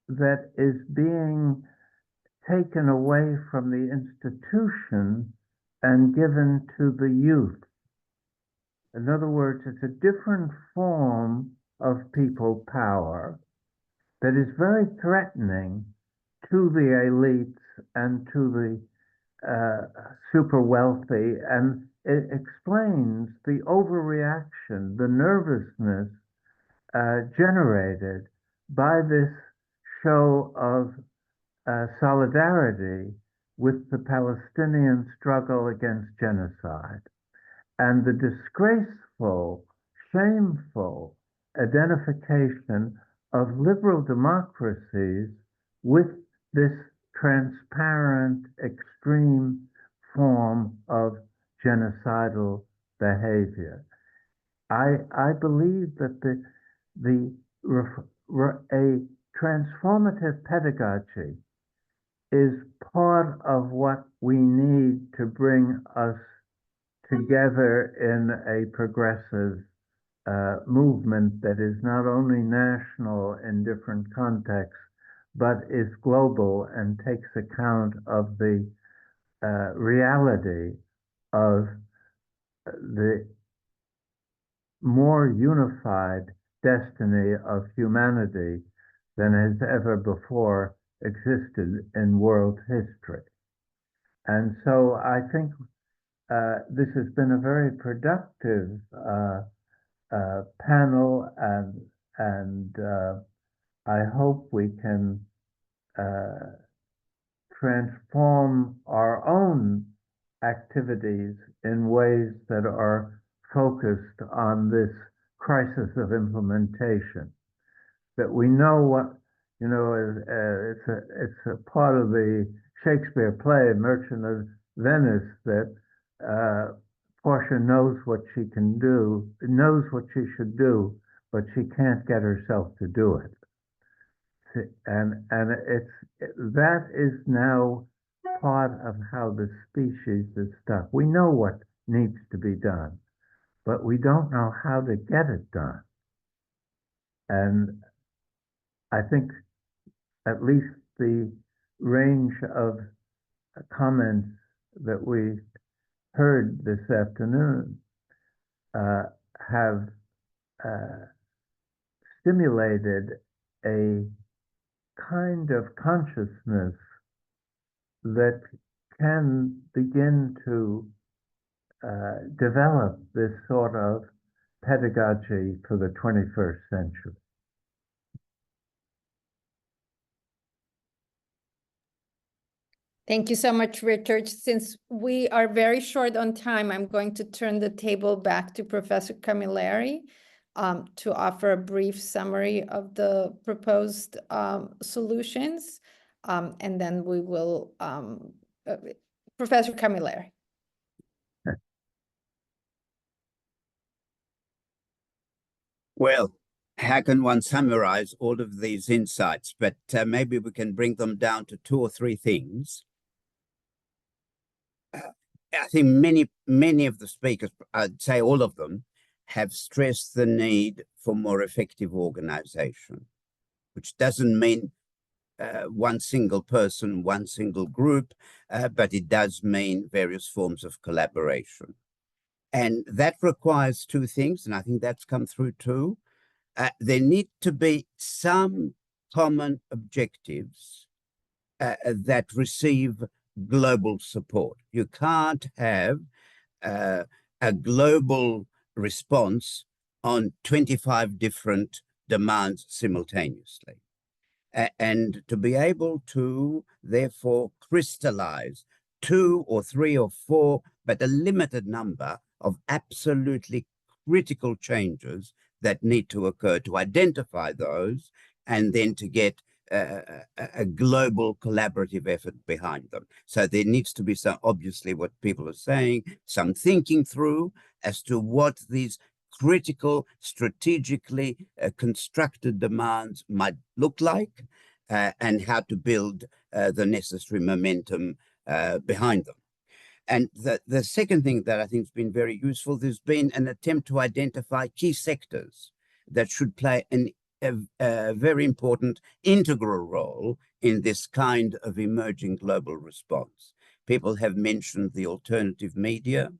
that is being taken away from the institution and given to the youth. In other words, it's a different form of people power that is very threatening to the elites and to the super wealthy, and it explains the overreaction, the nervousness generated by this show of solidarity with the Palestinian struggle against genocide, and the disgraceful, shameful identification of liberal democracies with this transparent, extreme form of genocidal behavior. I believe that a transformative pedagogy is part of what we need to bring us together in a progressive movement that is not only national in different contexts, but is global and takes account of the reality of the more unified destiny of humanity than has ever before existed in world history. And so I think this has been a very productive panel, and I hope we can transform our own activities in ways that are focused on this crisis of implementation. That we know what, it's a part of the Shakespeare play, Merchant of Venice, that Portia knows what she can do, knows what she should do, but she can't get herself to do it. And that is now part of how the species is stuck. We know what needs to be done, but we don't know how to get it done. And I think at least the range of comments that we heard this afternoon have stimulated a kind of consciousness that can begin to develop this sort of pedagogy for the 21st century. Thank you so much, Richard. Since we are very short on time, I'm going to turn the table back to Professor Camilleri to offer a brief summary of the proposed solutions, and then we will, Professor Camilleri. Well, how can one summarize all of these insights? But maybe we can bring them down to 2 or 3 things. I think many of the speakers, I'd say all of them, have stressed the need for more effective organization, which doesn't mean one single person, one single group, but it does mean various forms of collaboration. And that requires 2 things, and I think that's come through too. There need to be some common objectives that receive global support. You can't have a global response on 25 different demands simultaneously. And to be able to, therefore, crystallize 2 or 3 or 4, but a limited number of absolutely critical changes that need to occur, to identify those, and then to get a global collaborative effort behind them. So there needs to be some, obviously what people are saying, some thinking through as to what these critical, strategically constructed demands might look like, and how to build the necessary momentum behind them. And the second thing that I think has been very useful, there's been an attempt to identify key sectors that should play a very important integral role in this kind of emerging global response. People have mentioned the alternative media.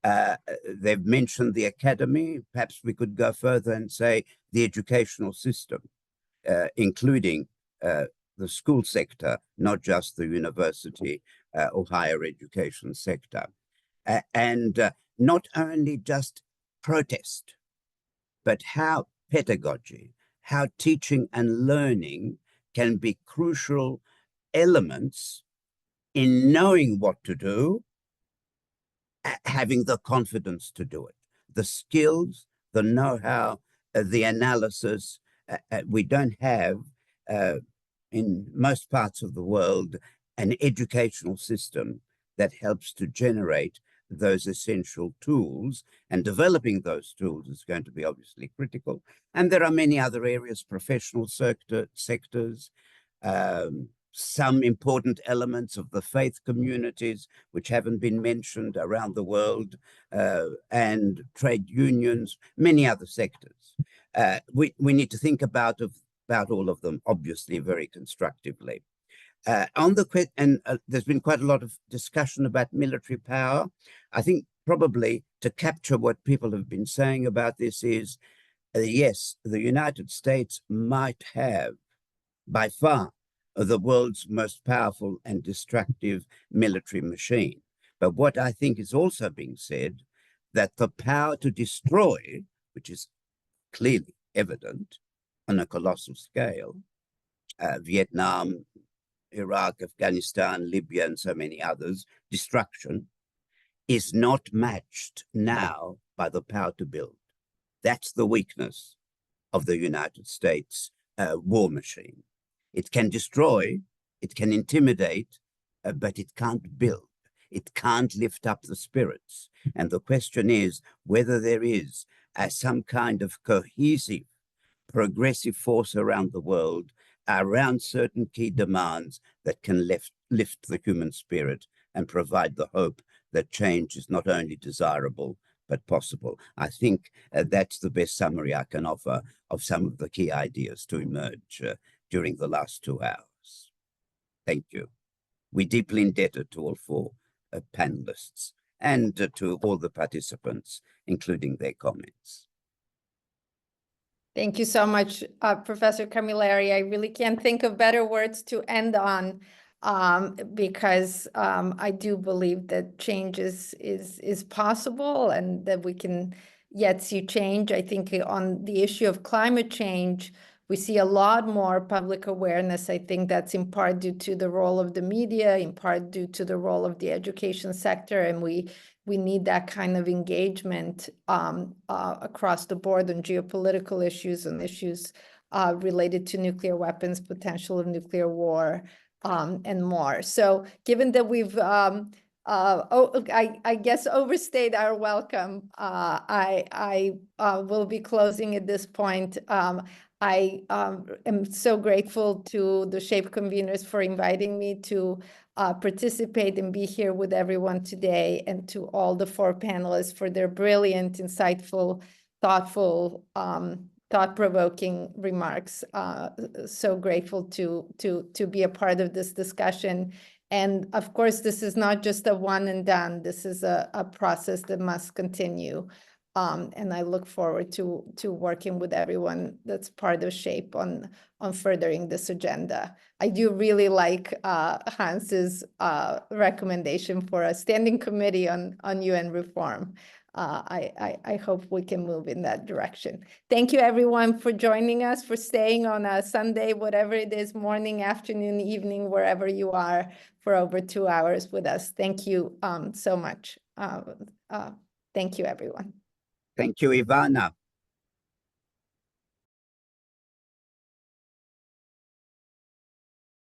They've mentioned the academy. Perhaps we could go further and say the educational system, including the school sector, not just the university or higher education sector. and not only just protest, but how pedagogy, how teaching and learning can be crucial elements in knowing what to do, having the confidence to do it, the skills, the know-how, the analysis. We don't have, in most parts of the world, an educational system that helps to generate those essential tools, and developing those tools is going to be obviously critical. And there are many other areas, professional sectors, some important elements of the faith communities which haven't been mentioned around the world, and trade unions, many other sectors. We need to think about all of them, obviously, very constructively. There's been quite a lot of discussion about military power. I think probably to capture what people have been saying about this is, yes, the United States might have by far the world's most powerful and destructive military machine. But what I think is also being said, that the power to destroy, which is clearly evident on a colossal scale, Vietnam, Iraq, Afghanistan, Libya, and so many others, destruction, is not matched now by the power to build. That's the weakness of the United States war machine. It can destroy, it can intimidate, but it can't build. It can't lift up the spirits. And the question is whether there is some kind of cohesive, progressive force around the world, around certain key demands that can lift the human spirit and provide the hope that change is not only desirable, but possible. I think that's the best summary I can offer of some of the key ideas to emerge during the last 2 hours. Thank you. We're deeply indebted to all 4 panelists and to all the participants, including their comments. Thank you so much, Professor Camilleri. I really can't think of better words to end on, because I do believe that change is possible and that we can yet see change. I think on the issue of climate change, we see a lot more public awareness. I think that's in part due to the role of the media, in part due to the role of the education sector, and we need that kind of engagement across the board on geopolitical issues and issues related to nuclear weapons, potential of nuclear war, and more. So given that we've, I guess, overstayed our welcome, I will be closing at this point. I am so grateful to the SHAPE conveners for inviting me to participate and be here with everyone today, and to all the 4 panelists for their brilliant, insightful, thoughtful, thought-provoking remarks. So grateful to be a part of this discussion. And of course, this is not just a one and done. This is a process that must continue. And I look forward to working with everyone that's part of SHAPE on furthering this agenda. I do really like Hans's recommendation for a standing committee on UN reform. I hope we can move in that direction. Thank you, everyone, for joining us, for staying on a Sunday, whatever it is, morning, afternoon, evening, wherever you are, for over 2 hours with us. Thank you so much. Thank you, everyone. Thank you, Ivana.